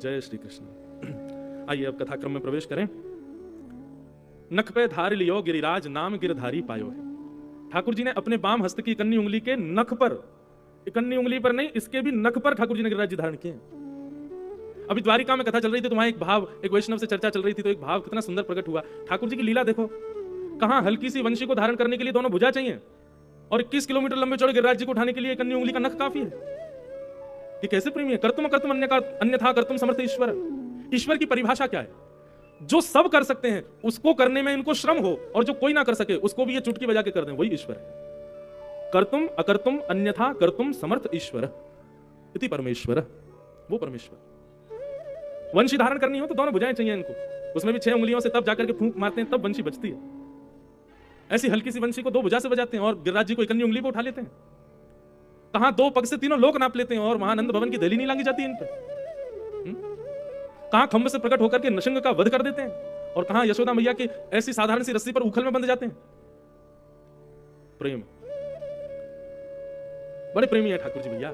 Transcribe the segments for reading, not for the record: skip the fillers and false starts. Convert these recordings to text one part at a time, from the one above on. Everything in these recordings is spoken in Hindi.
जय श्री कृष्ण। आइए अब कथाक्रम में प्रवेश करें। नख पे धार लियो गिरिराज नाम गिरधारी पायो है। ठाकुर जी ने अपने बाम हस्त की कन्नी उंगली के नख पर, कन्नी उंगली पर नहीं, इसके भी नख पर ठाकुर जी ने गिरिराज जी धारण किए। अभी द्वारिका में कथा चल रही थी तो वहां एक भाव, एक वैष्णव से चर्चा चल रही थी तो एक भाव कितना सुंदर प्रकट हुआ। ठाकुर जी की लीला देखो, कहां हल्की सी वंशी को धारण करने के लिए दोनों भुजा चाहिए और 21 किलोमीटर लंबे चौड़े गिरिराज जी को उठाने के लिए कन्नी उंगली का नख काफी है। ये कैसे प्रेमी है? कर्तुम कर्तुम अन्यथा कर्तुम समर्थ ईश्वर। ईश्वर की परिभाषा क्या है? जो सब कर सकते हैं उसको करने में इनको श्रम हो, और जो कोई ना कर सके उसको भी ये चुटकी बजा के कर दें, वही ईश्वर है। कर्तुम अकर्तुम अन्यथा कर्तुम समर्थ ईश्वर इति परमेश्वर, वो परमेश्वर। वंशी धारण करनी हो तो दोनों भुजाएं चाहिए इनको, उसमें भी 6 उंगलियों से तब जाकर के फूंक मारते हैं तब वंशी बचती है। ऐसी हल्की सी वंशी को 2 भुजा से बजाते हैं और गिरिराज जी को इकन्नी उंगली पे उठा लेते हैं। कहां 2 पग से 3 लोक नाप लेते हैं और महानंद भवन की दहली नहीं लांगी जाती इन पे। कहां खंभ से प्रकट होकर के नृसिंह का वध कर देते हैं और कहां यशोदा मैया की ऐसी साधारण सी रस्सी पर उखल में बंध जाते हैं। प्रेम, बड़े प्रेमी है ठाकुर जी भैया।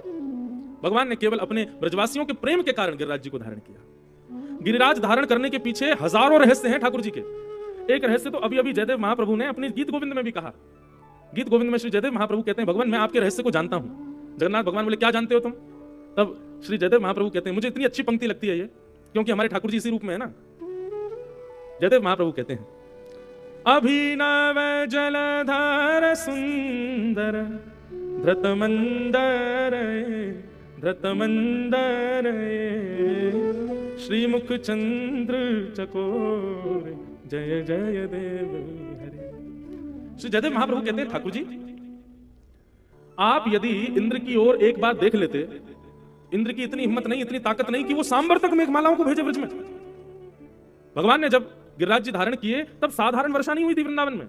भगवान ने केवल अपने ब्रजवासियों के प्रेम के कारण गिरिराज जी को धारण किया। गिरिराज धारण करने के पीछे हजारों रहस्य हैं ठाकुर जी के। एक रहस्य तो अभी अभी जयदेव महाप्रभु ने अपने गीत गोविंद में भी कहा। गीत गोविंद में श्री जयदेव महाप्रभु कहते हैं, भगवान मैं आपके रहस्य को जानता हूं। जगन्नाथ भगवान बोले क्या जानते हो तुम? तब श्री जयदेव महाप्रभु कहते हैं, मुझे इतनी अच्छी पंक्ति लगती है ये, क्योंकि हमारे ठाकुर जी इसी रूप में है ना। जयदेव महाप्रभु कहते हैं, अभिनव जलधार सुंदर धृत मंदर धृत मंदर श्रीमुख चंद्र चकोर जय जय देव हरे। श्री जयदेव महाप्रभु कहते हैं, ठाकुर जी आप यदि इंद्र की ओर एक बार देख लेते, इंद्र की इतनी हिम्मत नहीं, इतनी ताकत नहीं कि वो सांबर तक मेघमालाओं को भेजे ब्रज में। भगवान ने जब गिरिराज जी धारण किए तब साधारण वर्षा नहीं हुई थी वृंदावन में।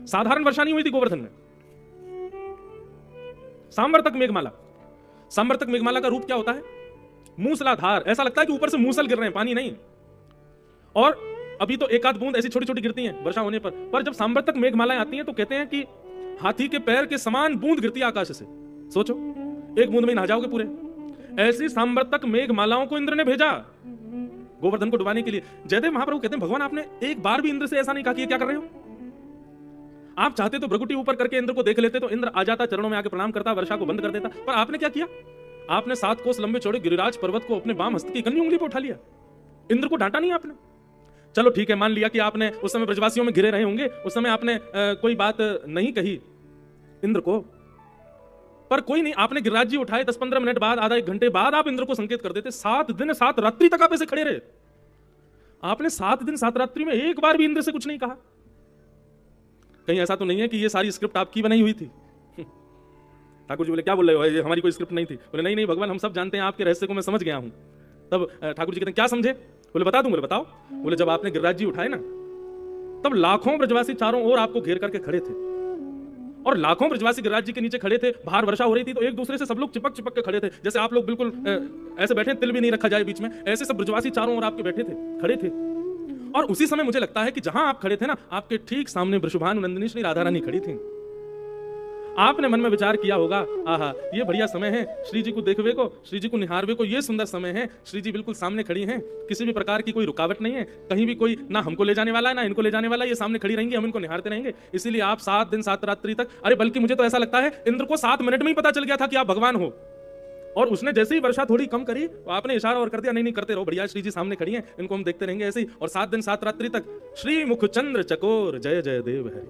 साधारण वर्षा नहीं हुई थी गोवर्धन में, सांबर तक मेघमाला। सांबर तक मेघमाला का रूप क्या होता है? मूसलाधार, ऐसा लगता है कि ऊपर से मूसल गिर रहे हैं, पानी नहीं। और अभी तो एक आध बूंद ऐसी छोटी छोटी गिरती हैं वर्षा होने पर जब सांबर तक मेघमालाएं आती हैं तो कहते हैं कि हाथी के पैर के समान बूंद गिरती है आकाश से। सोचो, एक बूंद में नहा जाओगे पूरे। ऐसी सांबर तक मेघमालाओं को इंद्र ने भेजा गोवर्धन को डुबाने के लिए। जयदेव महाप्रभु कहते हैं, भगवान आपने एक बार भी इंद्र से ऐसा नहीं कहा कि ये क्या कर रहे हो। आप चाहते तो भ्रगुटी ऊपर करके इंद्र को देख लेते तो इंद्र आ जाता, चरणों में आके प्रणाम करता, वर्षा को बंद कर देता। पर आपने क्या किया? आपने 7 कोस लंबे चौड़े गिरिराज पर्वत को अपने बाम हस्त की कन्नी उंगली पर उठा लिया। इंद्र को डांटा नहीं आपने। चलो ठीक है, मान लिया कि आपने उस समय ब्रजवासियों में घिरे रहे होंगे, उस समय आपने कोई बात नहीं कही इंद्र को, पर कोई नहीं, आपने गिरिराज जी उठाए 10-15 मिनट बाद, आधा 1 घंटे बाद आप इंद्र को संकेत कर देते। 7 दिन 7 रात्रि तक आप ऐसे खड़े रहे। आपने 7 दिन 7 रात्रि में एक बार भी इंद्र से कुछ नहीं कहा। कहीं ऐसा तो नहीं है कि ये सारी स्क्रिप्ट आपकी बनाई हुई थी? ठाकुर जी बोले क्या बोल रहे हो, ये हमारी कोई स्क्रिप्ट नहीं थी। बोले नहीं नहीं भगवान, हम सब जानते हैं, आपके रहस्य को मैं समझ गया हूं। तब ठाकुर जी कहते हैं, क्या समझे? बोले बता दूं। बोले बताओ। बोले जब आपने गिरिराज जी उठाए ना, तब लाखों ब्रजवासी चारों ओर आपको घेर करके खड़े थे और लाखों ब्रजवासी गिरिराज जी के नीचे खड़े थे। बाहर वर्षा हो रही थी तो एक दूसरे से सब लोग चिपक चिपक के खड़े थे, जैसे आप लोग बिल्कुल ऐसे बैठे, तिल भी नहीं रखा जाए बीच में, ऐसे सब ब्रजवासी चारों ओर आपके बैठे थे, खड़े थे। और उसी समय मुझे लगता है कि जहां आप खड़े थे ना, आपके ठीक सामने वृषभानु नंदिनी श्री राधा रानी खड़ी थी। आपने मन में विचार किया होगा, आहा ये बढ़िया समय है श्री जी को देखवे को, श्री जी को निहारवे को, ये सुंदर समय है। श्री जी बिल्कुल सामने खड़ी हैं, किसी भी प्रकार की कोई रुकावट नहीं है, कहीं भी कोई ना हमको ले जाने वाला है ना इनको ले जाने वाला है, ये सामने खड़ी रहेंगी, हम इनको निहारते रहेंगे। इसीलिए आप 7 दिन 7 रात्रि तक, अरे बल्कि मुझे तो ऐसा लगता है इंद्र को 7 मिनट में ही पता चल गया था कि आप भगवान हो। और उसने जैसे ही वर्षा थोड़ी कम करी, आपने इशारा और कर दिया, नहीं नहीं करते रहो, बढ़िया श्री जी सामने खड़ी हैं, इनको हम देखते रहेंगे ऐसे ही। और 7 दिन 7 रात्रि तक श्री मुख चंद्र चकोर जय जय देव हरे।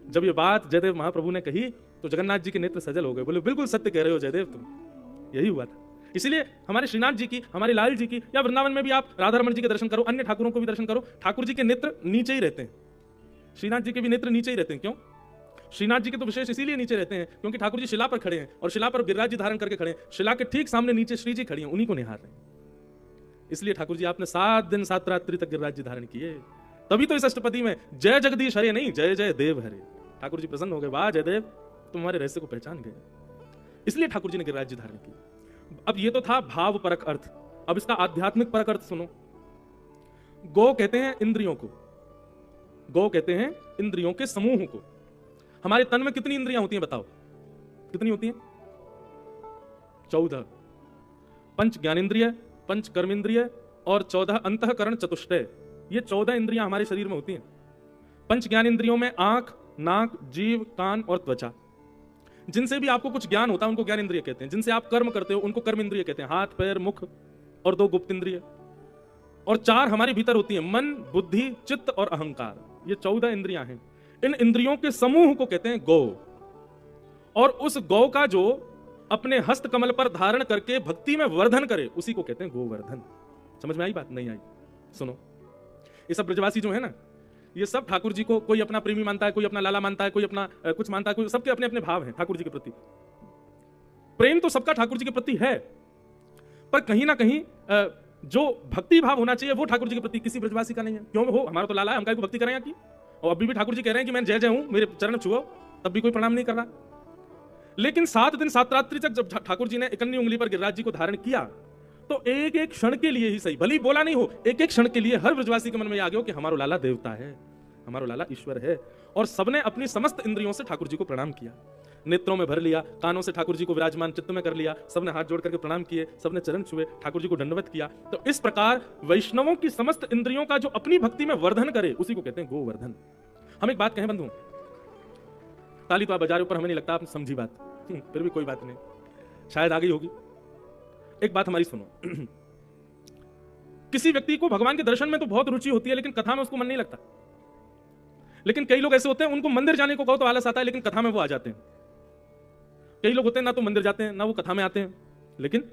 जब ये बात जयदेव महाप्रभु ने कही तो जगन्नाथ जी के नेत्र सजल हो गए। बोले बिल्कुल सत्य कह रहे हो जयदेव, तुम, यही हुआ था। इसीलिए हमारे श्रीनाथ जी की, हमारे लाल जी की, या वृंदावन में भी आप राधा रमन जी के दर्शन करो, अन्य ठाकुरों को भी दर्शन करो, ठाकुर जी के नेत्र नीचे ही रहते हैं। श्रीनाथ जी के भी नेत्र नीचे ही रहते हैं। क्यों? श्रीनाथ जी के तो विशेष इसीलिए नीचे रहते हैं क्योंकि ठाकुर जी शिला पर खड़े हैं और शिला पर गिरिराज जी धारण करके खड़े हैं। शिला के ठीक सामने नीचे श्री जी खड़ी हैं, उन्हीं को निहार रहे हैं। इसलिए ठाकुर जी आपने 7 दिन 7 रात्रि तक गिरिराज जी धारण किए। तभी तो इस अष्टपदी में जय जगदीश हरे नहीं, जय जय देव हरे। ठाकुर जी प्रसन्न हो गए, वाह जयदेव तुम हमारे रहस्य को पहचान गए। इसलिए ठाकुर जी ने गिरिराज जी धारण की। अब ये तो था भाव परक अर्थ, अब इसका आध्यात्मिक परक अर्थ सुनो। गो कहते हैं इंद्रियों को, गो कहते हैं इंद्रियों के समूह को। हमारे तन में कितनी इंद्रियां होती हैं बताओ, कितनी होती हैं? 14। पंच ज्ञानेंद्रिय, पंच कर्मेंद्रिय और 14 अंतःकरण चतुष्टय। ये 14 इंद्रियां हमारे शरीर में होती हैं। पंच ज्ञानेंद्रियों में आंख, नाक, जीभ, कान और त्वचा। जिनसे भी आपको कुछ ज्ञान होता है उनको ज्ञान इंद्रिय कहते हैं। जिनसे आप कर्म करते हो उनको कर्म इंद्रिय कहते हैं। हाथ, पैर, मुख और 2 गुप्त इंद्रिय। और 4 हमारे भीतर होती हैं, मन, बुद्धि, चित्त और अहंकार। ये 14 इंद्रियां हैं। इन इंद्रियों के समूह को कहते हैं गौ। और उस गौ का जो अपने हस्त कमल पर धारण करके भक्ति में वर्धन करे उसी को कहते हैं गोवर्धन। समझ में आई बात? नहीं आई? सुनो, ये सब ब्रजवासी जो है ना, ये सब ठाकुर जी को कोई अपना प्रेमी मानता है, कोई अपना लाला मानता है, कोई अपना कुछ मानता है, कोई, सबके अपने अपने भाव हैं ठाकुर जी के प्रति। प्रेम तो सबका ठाकुर जी के प्रति है, पर कहीं ना कहीं जो भक्ति भाव होना चाहिए वो ठाकुर जी के प्रति किसी ब्रजवासी का नहीं है। क्यों हो? हमारा तो लाला है, हम काहे को भक्ति करें की? और अभी भी ठाकुर जी कह रहे हैं कि मैं जय जय हूं, मेरे चरण छुओ, तब भी कोई प्रणाम नहीं कर रहा। लेकिन 7 दिन 7 रात्रि तक जब ठाकुर जी ने इकन्नी उंगली पर गिरिराज जी को धारण किया तो एक एक क्षण के लिए ही सही, भली बोला नहीं हो, एक एक क्षण के लिए हर ब्रजवासी के मन में आ गया कि हमारा लाला देवता है, हमारा लाला ईश्वर है। और सबने अपनी समस्त इंद्रियों से ठाकुर जी को प्रणाम किया, नेत्रों में भर लिया, कानों से ठाकुर जी को विराजमान चित्त में कर लिया, सबने हाथ जोड़ करके प्रणाम किए, सबने चरण छुए, ठाकुर जी को दंडवत किया। तो इस प्रकार वैष्णवों की समस्त इंद्रियों का जो अपनी भक्ति में वर्धन करे उसी को कहते हैं गोवर्धन। हम एक बात कहें बंधु, ताली तो आप बजा रहे हो पर हमें नहीं लगता आपने समझी बात, फिर भी कोई बात नहीं, शायद आ गई होगी। एक बात हमारी सुनो, किसी व्यक्ति को भगवान के दर्शन में तो बहुत रुचि होती है लेकिन कथा में उसको मन नहीं लगता। लेकिन कई लोग ऐसे होते हैं उनको मंदिर जाने को कहो तो आलस आता है लेकिन कथा में वो आ जाते हैं। कई लोग होते हैं ना तो मंदिर जाते हैं ना वो कथा में आते हैं, लेकिन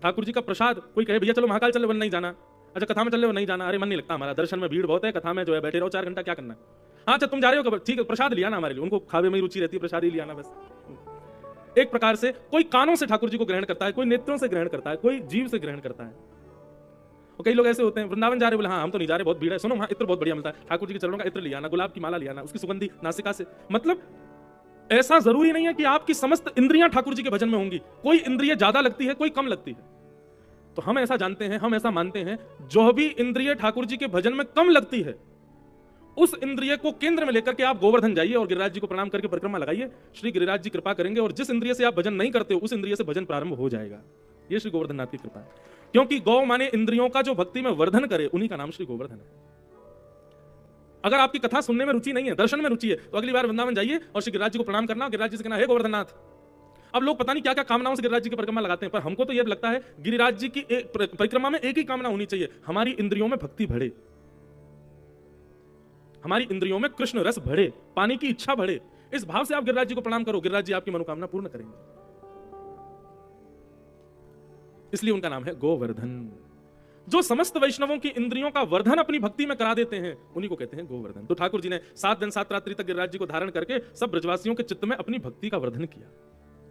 ठाकुर जी का प्रसाद, कोई कहे भैया चलो महाकाल चल रहे, नहीं जाना, अच्छा कथा में चल रहे हो, नहीं जाना, अरे मन नहीं लगता हमारा, दर्शन में भीड़ बहुत है, कथा में जो है बैठे रहो 4 घंटा, क्या करना है। हाँ अच्छा तुम जा रहे हो, ठीक है प्रसाद लिया ना, हमारे लिए, उनको खावे में रुचि रहती है, प्रसाद ही लिया ना बस। एक प्रकार से कोई कानों से ठाकुर जी को ग्रहण करता है, कोई नेत्रों से ग्रहण करता है, कोई जीव से ग्रहण करता है। और कई लोग ऐसे होते हैं वृंदावन जा रहे, बोले हाँ हम तो नहीं जा रहे, बहुत भीड़ है, सुनो वहां इत्र बहुत बढ़िया मिलता है, ठाकुर जी के चरणों का इत्र लिया ना, गुलाब की माला लिया ना, उसकी सुगंधी नासिका से। मतलब ऐसा जरूरी नहीं है कि आपकी समस्त इंद्रियां ठाकुर जी के भजन में होंगी, कोई इंद्रिय ज्यादा लगती है, कोई कम लगती है। तो हम ऐसा जानते हैं, हम ऐसा मानते हैं, जो भी इंद्रिय ठाकुर जी के भजन में कम लगती है उस इंद्रिय को केंद्र में लेकर के आप गोवर्धन जाइए और गिरिराज जी को प्रणाम करके परिक्रमा लगाइए, श्री गिरिराज जी कृपा करेंगे और जिस इंद्रिय से आप भजन नहीं करते हो उस इंद्रिय से भजन प्रारंभ हो जाएगा। ये श्री गोवर्धन नाथ की कृपा है, क्योंकि गौ माने इंद्रियों का जो भक्ति में वर्धन करे उन्हीं का नाम श्री गोवर्धन है। अगर आपकी कथा सुनने में रुचि नहीं है, दर्शन में रुचि है, तो अगली बार वृंदावन जाइए और श्री गिरिराज जी को प्रणाम करना, गिरिराज जी से कहना हे गोवर्धन नाथ। अब लोग पता नहीं क्या क्या कामनाओं से गिरिराज जी की परिक्रमा लगाते हैं, पर हमको तो यह लगता है गिरिराज जी की परिक्रमा में एक ही कामना होनी चाहिए, हमारी इंद्रियों में भक्ति बढ़े, हमारी इंद्रियों में कृष्ण रस बढ़े, पाने की इच्छा बढ़े। इस भाव से आप गिरिराज जी को प्रणाम करो, गिरिराज जी आपकी मनोकामना पूर्ण करेंगे। इसलिए उनका नाम है गोवर्धन। जो समस्त वैष्णवों की इंद्रियों का वर्धन अपनी भक्ति में करा देते हैं उन्हीं को कहते हैं गोवर्धन। तो ठाकुर जी ने 7 दिन 7 रात्रि तक गिरिराज जी को धारण करके सब ब्रजवासियों के चित्त में अपनी भक्ति का वर्धन किया,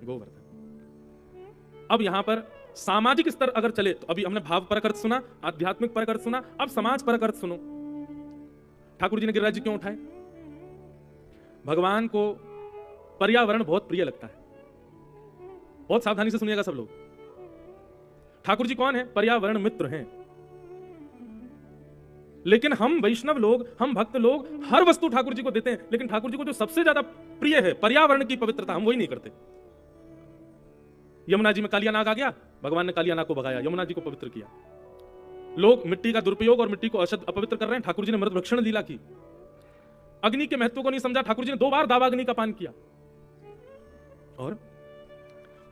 गोवर्धन। अब यहां पर सामाजिक स्तर अगर चले तो अभी हमने भाव परक अर्थ सुना, आध्यात्मिक परक अर्थ सुना, अब समाज परक अर्थ सुनो। ठाकुर जी ने गिरिराज जी क्यों उठाए? भगवान को पर्यावरण बहुत प्रिय लगता है। बहुत सावधानी से सुनिएगा सब लोग। ठाकुर जी कौन है? पर्यावरण मित्र हैं। लेकिन हम वैष्णव लोग, हम भक्त लोग हर वस्तु ठाकुर जी को देते हैं, लेकिन ठाकुर जी को जो सबसे ज्यादा प्रिय है पर्यावरण की पवित्रता, हम वही नहीं करते। यमुना जी में कालिया नाग आ गया, भगवान ने कालिया नाग को भगाया, यमुना जी को पवित्र किया। लोग मिट्टी का दुरुपयोग और मिट्टी को अशुद्ध अपवित्र कर रहे हैं, ठाकुर जी ने मृत भक्षण लीला की। अग्नि के महत्व को नहीं समझा, ठाकुर जी ने 2 बार दावाग्नि का पान किया। और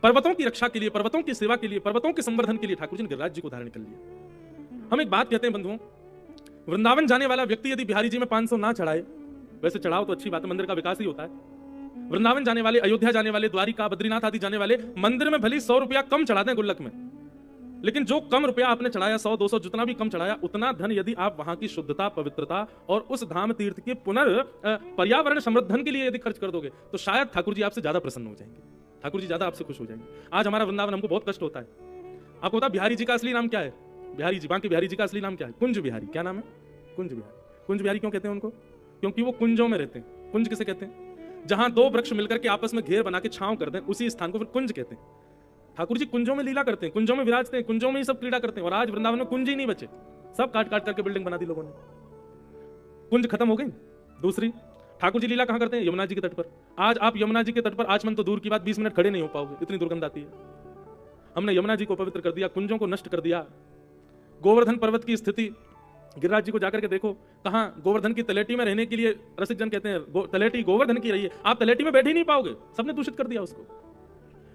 पर्वतों की रक्षा के लिए, पर्वतों की सेवा के लिए, पर्वतों के संवर्धन के लिए ठाकुर जी ने गिरिराज जी को धारण कर लिया। हम एक बात कहते हैं बंधुओं, वृंदावन जाने वाला व्यक्ति यदि बिहारी जी में 500 ना चढ़ाए, वैसे चढ़ाओ तो अच्छी बात है, मंदिर का विकास ही होता है। वृंदावन जाने वाले, अयोध्या जाने वाले, द्वारिका बद्रीनाथ आदि जाने वाले मंदिर में भले 100 रुपया कम चढ़ा दें गुल्लक में, लेकिन जो कम रुपया आपने चढ़ाया, 100-200 जितना भी कम चढ़ाया, उतना धन यदि आप वहां की शुद्धता, पवित्रता और उस धाम तीर्थ के पर्यावरण समृद्धन के लिए यदि खर्च कर दोगे तो शायद ठाकुर जी आपसे ज्यादा प्रसन्न हो जाएंगे, ठाकुर जी ज्यादा आपसे खुश हो जाएंगे। आज हमारा वृंदावन हमको बहुत कष्ट होता है। आपको पता बिहारी जी का असली नाम क्या है? बिहारी जी, बाकी बिहारी जी का असली नाम क्या है? कुंज बिहारी। क्या नाम है? कुंज बिहारी। कुंज बिहारी क्यों कहते हैं उनको? क्योंकि वो कुंजों में रहते हैं। कुंज किसे कहते हैं? जहां 2 वृक्ष मिलकर के आपस में घेर बना के छांव कर दें, उसी स्थान को फिर कुंज कहते हैं। ठाकुर जी कुंजों में लीला करते हैं, कुंजों में विराजते हैं, कुंजों में ही सब क्रीड़ा करते हैं। और आज वृंदावन में कुंज ही नहीं बचे, सब काट काट करके बिल्डिंग बना दी लोगों ने, कुंज खत्म हो गई। दूसरी, ठाकुर जी लीला कहां करते हैं? यमुना जी के तट पर। आज आप यमुना जी के तट पर आचमन तो दूर की बात 20 मिनट खड़े नहीं हो पाओगे, इतनी दुर्गंध आती है। हमने यमुना जी को पवित्र कर दिया, कुंजों को नष्ट कर दिया। गोवर्धन पर्वत की स्थिति गिरिराज जी को जाकर के देखो, कहां गोवर्धन की तलेटी में रहने के लिए रसिक जन कहते हैं तलेटी गोवर्धन की रही है, आप तलेटी में बैठ ही नहीं पाओगे, सबने दूषित कर दिया उसको।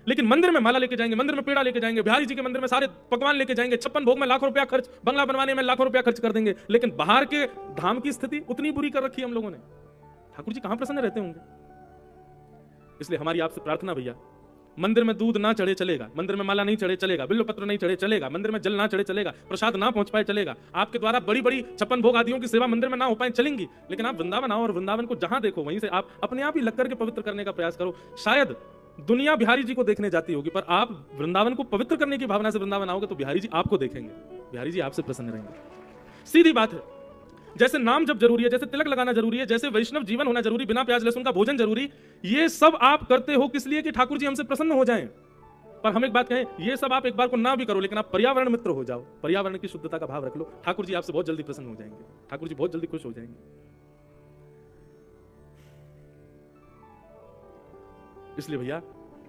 लेकिन मंदिर में माला लेके जाएंगे, मंदिर में पेड़ा लेके जाएंगे, बिहारी जी के मंदिर में सारे पकवान लेके जाएंगे, 56 भोग में लाखों रुपया खर्च, बंगला बनवाने में लाखों रुपया खर्च कर देंगे, लेकिन बाहर के धाम की स्थिति उतनी बुरी कर रखी है हम लोगों ने। ठाकुर जी कहां प्रसन्न रहते होंगे? इसलिए हमारी आपसे प्रार्थना भैया, मंदिर में दूध ना चढ़े चलेगा, मंदिर में माला नहीं चढ़े चलेगा, बिल्व पत्र नहीं चढ़े चलेगा, मंदिर में जल ना चढ़े चलेगा, प्रसाद ना पहुंच पाए चलेगा, आपके द्वारा बड़ी बड़ी 56 भोग आदियों की सेवा मंदिर में ना हो पाए चलेंगी, लेकिन आप वृंदावन आओ और वृंदावन को जहां देखो वहीं से आप अपने आप ही लग करके पवित्र करने का प्रयास करो। शायद दुनिया बिहारी जी को देखने जाती होगी, पर आप वृंदावन को पवित्र करने की भावना से वृंदावन आओगे तो बिहारी जी आपको देखेंगे, बिहारी जी आपसे प्रसन्न रहेंगे। सीधी बात है। जैसे नाम जब जरूरी है, जैसे तिलक लगाना जरूरी है, जैसे वैष्णव जीवन होना जरूरी, बिना प्याज लहसुन का भोजन जरूरी, ये सब आप करते हो किस लिए? कि ठाकुर जी हमसे प्रसन्न हो जाएं। पर हम एक बात कहें, ये सब आप एक बार को ना भी करो, लेकिन आप पर्यावरण मित्र हो जाओ, पर्यावरण की शुद्धता का भाव रख लो, ठाकुर जी आपसे बहुत जल्दी प्रसन्न हो जाएंगे, ठाकुर जी बहुत जल्दी खुश हो जाएंगे। इसलिए भैया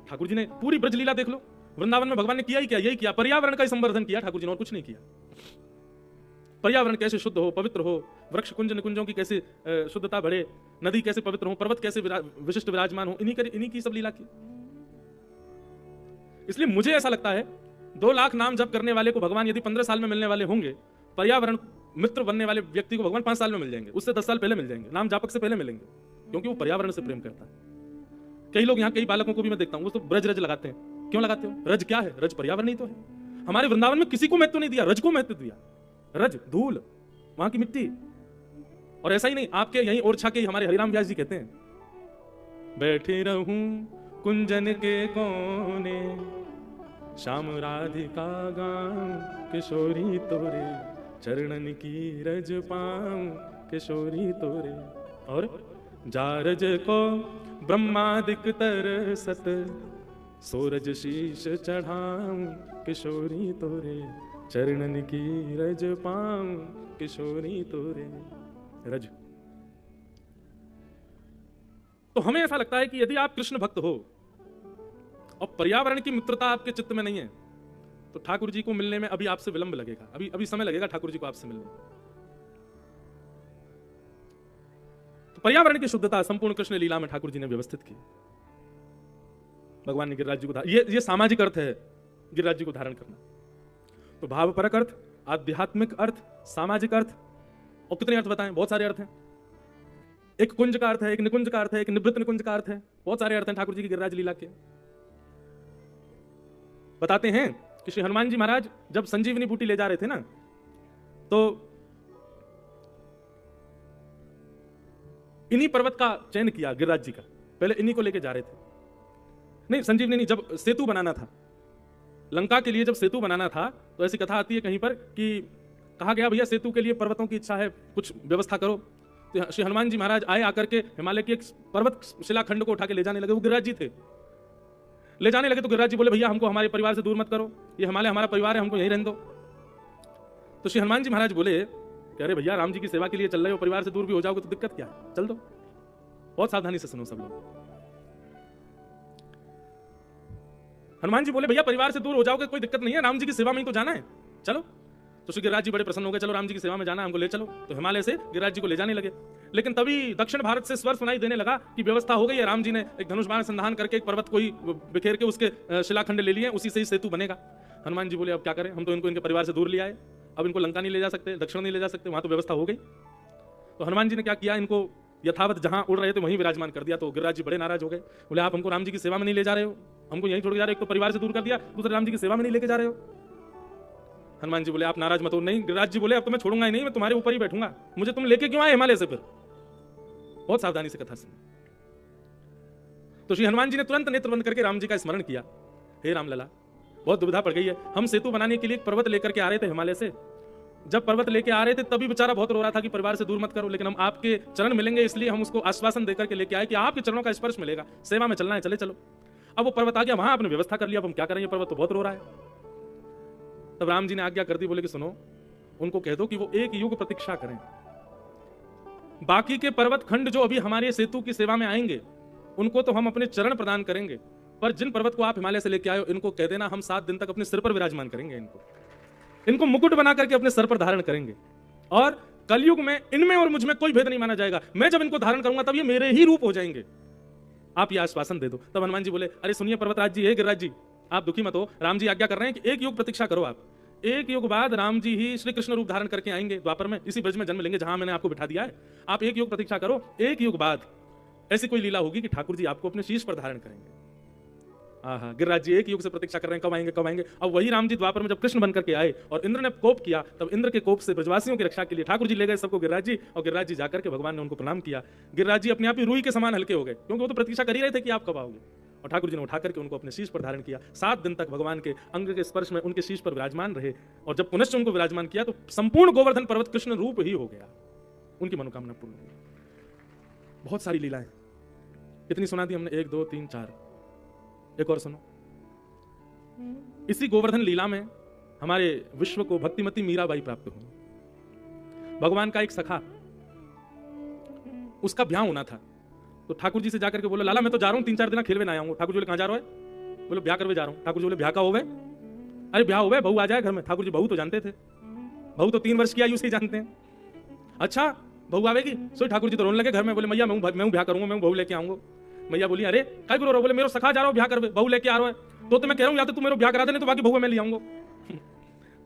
ठाकुर जी ने पूरी ब्रजलीला देख लो, वृंदावन में भगवान ने किया ही क्या? यही किया, पर्यावरण का संवर्धन किया ठाकुर जी ने, और कुछ नहीं किया। पर्यावरण कैसे शुद्ध हो, पवित्र हो, वृक्ष कुंज निकुंजों की कैसे शुद्धता बढ़े, नदी कैसे पवित्र हो, पर्वत कैसे विशिष्ट विराजमान हो, इन्हीं की सब लीला की। इसलिए मुझे ऐसा लगता है 2 लाख नाम जप करने वाले को भगवान यदि 15 साल में मिलने वाले होंगे, पर्यावरण मित्र बनने वाले व्यक्ति को भगवान 5 साल में मिल जाएंगे, उससे 10 साल पहले मिल जाएंगे, नाम जापक से पहले मिलेंगे, क्योंकि वो पर्यावरण से प्रेम करता है। कई लोग यहाँ, कई बालकों को भी मैं देखता हूँ, वो तो ब्रज रज लगाते हैं। क्यों लगाते हो? रज क्या है? रज पर्यावरण ही तो है। हमारे वृंदावन में किसी को महत्व नहीं दिया, रज को महत्व दिया। रज धूल, वहां की मिट्टी। और ऐसा ही नहीं, आपके यहीं ओरछा के हमारे हरिराम व्यास जी कहते हैं, बैठे रहूं कुंजन के कोने, श्याम राधिका गाऊं किशोरी तोरे, चरणन की रज पाऊं किशोरी तोरे। और जारज को ब्रह्मादिक तरसत, सूरज शीश चढ़ाऊं किशोरी तोरे, चरणन की रज पाऊं किशोरी तोरे। रज। तो हमें ऐसा लगता है कि यदि आप कृष्ण भक्त हो और पर्यावरण की मित्रता आपके चित्त में नहीं है, तो ठाकुर जी को मिलने में अभी आपसे विलंब लगेगा, अभी समय लगेगा ठाकुर जी को आपसे मिलने। तो पर्यावरण की शुद्धता संपूर्ण कृष्ण लीला में ठाकुर जी ने व्यवस्थित की। भगवान ने गिरिराज जी को ये सामाजिक अर्थ है गिरिराज जी को धारण करना। तो भावपरक अर्थ, आध्यात्मिक अर्थ, सामाजिक अर्थ, और कितने अर्थ बताएं? बहुत सारे अर्थ हैं। एक कुंज का अर्थ है, एक निकुंज का अर्थ है, एक निवृत्त निकुंज का अर्थ है, बहुत सारे अर्थ हैं ठाकुर जी की गिरिराज लीला के। बताते हैं कि श्री हनुमान जी महाराज जब संजीवनी बूटी ले जा रहे थे ना, तो इन्हीं पर्वत का चयन किया गिरिराज जी का, पहले इन्हीं को लेके जा रहे थे। नहीं, संजीवनी नहीं, जब सेतु बनाना था लंका के लिए, जब सेतु बनाना था, तो ऐसी कथा आती है कहीं पर कि कहा गया भैया सेतु के लिए पर्वतों की इच्छा है, कुछ व्यवस्था करो। तो श्री हनुमान जी महाराज आए, आकर के हिमालय के एक पर्वत शिलाखंड को उठा के ले जाने लगे। वो गिरिराज जी थे, ले जाने लगे तो गिरिराज जी बोले भैया हमको हमारे परिवार से दूर मत करो, ये हिमालय हमारा परिवार है, हमको यहीं रहने दो। तो श्री हनुमान जी महाराज बोले कह रहे भैया राम जी की सेवा के लिए चल रहे हो, परिवार से दूर भी हो जाओगे तो दिक्कत क्या है, चल दो। बहुत सावधानी से सुनो सब लोग। हनुमान जी बोले भैया परिवार से दूर हो जाओगे कोई दिक्कत नहीं है, राम जी की सेवा में ही तो जाना है, चलो। तो श्री गिरिराज जी बड़े प्रसन्न हो गए, चलो राम जी की सेवा में जाना है, हमको ले चलो। तो हिमालय से गिरिराज जी को ले जाने लगे। लेकिन तभी दक्षिण भारत से स्वर सुनाई देने लगा कि व्यवस्था हो गई है, राम जी ने एक धनुष बाण संधान करके एक पर्वत को ही बिखेर के उसके शिलाखंड ले लिए, उसी से ही सेतु बनेगा। हनुमान जी बोले अब क्या करें, हम तो इनको इनके परिवार से दूर ले आए, अब इनको लंका नहीं ले जा सकते, दक्षिण नहीं ले जा सकते, वहां तो व्यवस्था हो गई। तो हनुमान जी ने क्या किया, इनको यथावत जहां उड़ रहे थे वहीं विराजमान कर दिया। तो गिरिराज जी बड़े नाराज हो गए, बोले आप हमको राम जी की सेवा में नहीं ले जा रहे हो, हमको यहीं छोड़ के जा रहे हो, एक तो परिवार से दूर कर दिया, दूसरे राम जी की सेवा में नहीं लेके जा रहे हो। हनुमान जी बोले आप नाराज मत हो। नहीं, गिरिराज जी बोले अब तो मैं छोड़ूंगा ही नहीं, मैं तुम्हारे ऊपर ही बैठूंगा, मुझे तुम लेके क्यों आए हिमालय से? फिर बहुत सावधानी से कथा सुनी। तो श्री हनुमान जी ने तुरंत नेत्र बंद करके राम जी का स्मरण किया, हे राम लला बहुत दुविधा पड़ गई है, हम सेतु बनाने के लिए एक पर्वत लेकर के आ रहे थे हिमालय से, जब पर्वत लेके आ रहे थे तभी बेचारा बहुत रो रहा था कि परिवार से दूर मत करो, लेकिन हम आपके चरण मिलेंगे इसलिए हम उसको आश्वासन देकर के लेके आए कि आपके चरणों का स्पर्श मिलेगा, सेवा में चलना है, चले चलो। अब वो पर्वत आ गया, वहां आपने व्यवस्था कर लिया, अब हम क्या करेंगे, पर्वत तो बहुत रो रहा है। तब राम जी ने आज्ञा कर दी, बोले कि सुनो उनको कह दो कि वो एक युग प्रतीक्षा करें, बाकी के पर्वत खंड जो अभी हमारे सेतु की सेवा में आएंगे उनको तो हम अपने चरण प्रदान करेंगे, पर जिन पर्वत को आप हिमालय से लेके आए हो इनको कह देना हम 7 दिन तक अपने सिर पर विराजमान करेंगे, इनको मुकुट बना करके अपने सर पर धारण करेंगे। और कलयुग में इनमें और मुझ में कोई भेद नहीं माना जाएगा। मैं जब इनको धारण करूंगा तब ये मेरे ही रूप हो जाएंगे। आप ये आश्वासन दे दो। तब हनुमान जी बोले, अरे सुनिए पर्वतराज जी, हे गिरिराज जी, आप दुखी मत हो। राम जी आज्ञा कर रहे हैं कि 1 युग प्रतीक्षा करो। आप 1 युग बाद राम जी ही श्री कृष्ण रूप धारण करके आएंगे द्वापर में, इसी ब्रज में जन्म लेंगे जहां मैंने आपको बिठा दिया है। आप 1 युग प्रतीक्षा करो, 1 युग बाद ऐसी कोई लीला होगी कि ठाकुर जी आपको अपने शीश पर धारण करेंगे। आहा, गिरिराज जी 1 युग से प्रतीक्षा कर रहे हैं, कब आएंगे कब आएंगे। अब वही राम जी द्वापर में जब कृष्ण बन करके आए और इंद्र ने कोप किया, तब इंद्र के कोप से ब्रजवासियों की रक्षा के लिए ठाकुर जी ले गए सबको गिरिराज जी, और गिरिराज जी जाकर के भगवान ने उनको प्रणाम किया। गिरिराज जी अपने आप ही रूई के समान हल्के हो गए, क्योंकि वो तो प्रतीक्षा कर ही रहे थे कि आप कब आओगे। और ठाकुर जी ने उठा करके उनको अपने शीश पर धारण किया। 7 दिन तक भगवान के अंग के स्पर्श में उनके शीश पर विराजमान रहे, और जब पुनश्च उनको विराजमान किया तो संपूर्ण गोवर्धन पर्वत कृष्ण रूप ही हो गया। उनकी मनोकामना पूर्ण हुई। बहुत सारी लीलाएं, कितनी सुना दी हमने, 1 2 3 4, एक और सुनो। इसी गोवर्धन लीला में हमारे विश्व को भक्तिमती मीराबाई प्राप्त हुई। भगवान का एक सखा, उसका ब्याह होना था, तो ठाकुर जी से जाकर के बोला, लाला मैं तो जा रहा हूं, 3-4 दिन खेलवे ना आऊंगा। ठाकुर जी बोले, कहां जा रहा है? बोले ब्याह करवे जा रहा हूं। ठाकुर जी बोले, ब्याह का हो गए? अरे ब्याह हो गए, बहू आ जाए घर में। ठाकुर जी बहू तो जानते थे, बहू तो 3 वर्ष की आयु से ही जानते हैं। अच्छा बहू आवेगी? सो ठाकुर जी तो रोने लगे घर में, बोले मैया मैं ब्याह करूंगा, मैं बहू लेके आऊंगा। मैया बोली, अरे काय रो रहा? बोले मेरा सखा जा रहा हूं ब्याह करवे, बहू लेके आ रहा है। तो मैं कह रहा हूं या तो तू मेरा ब्याह करा दे, नहीं तो बाकी बहू मैं ले आऊंगा।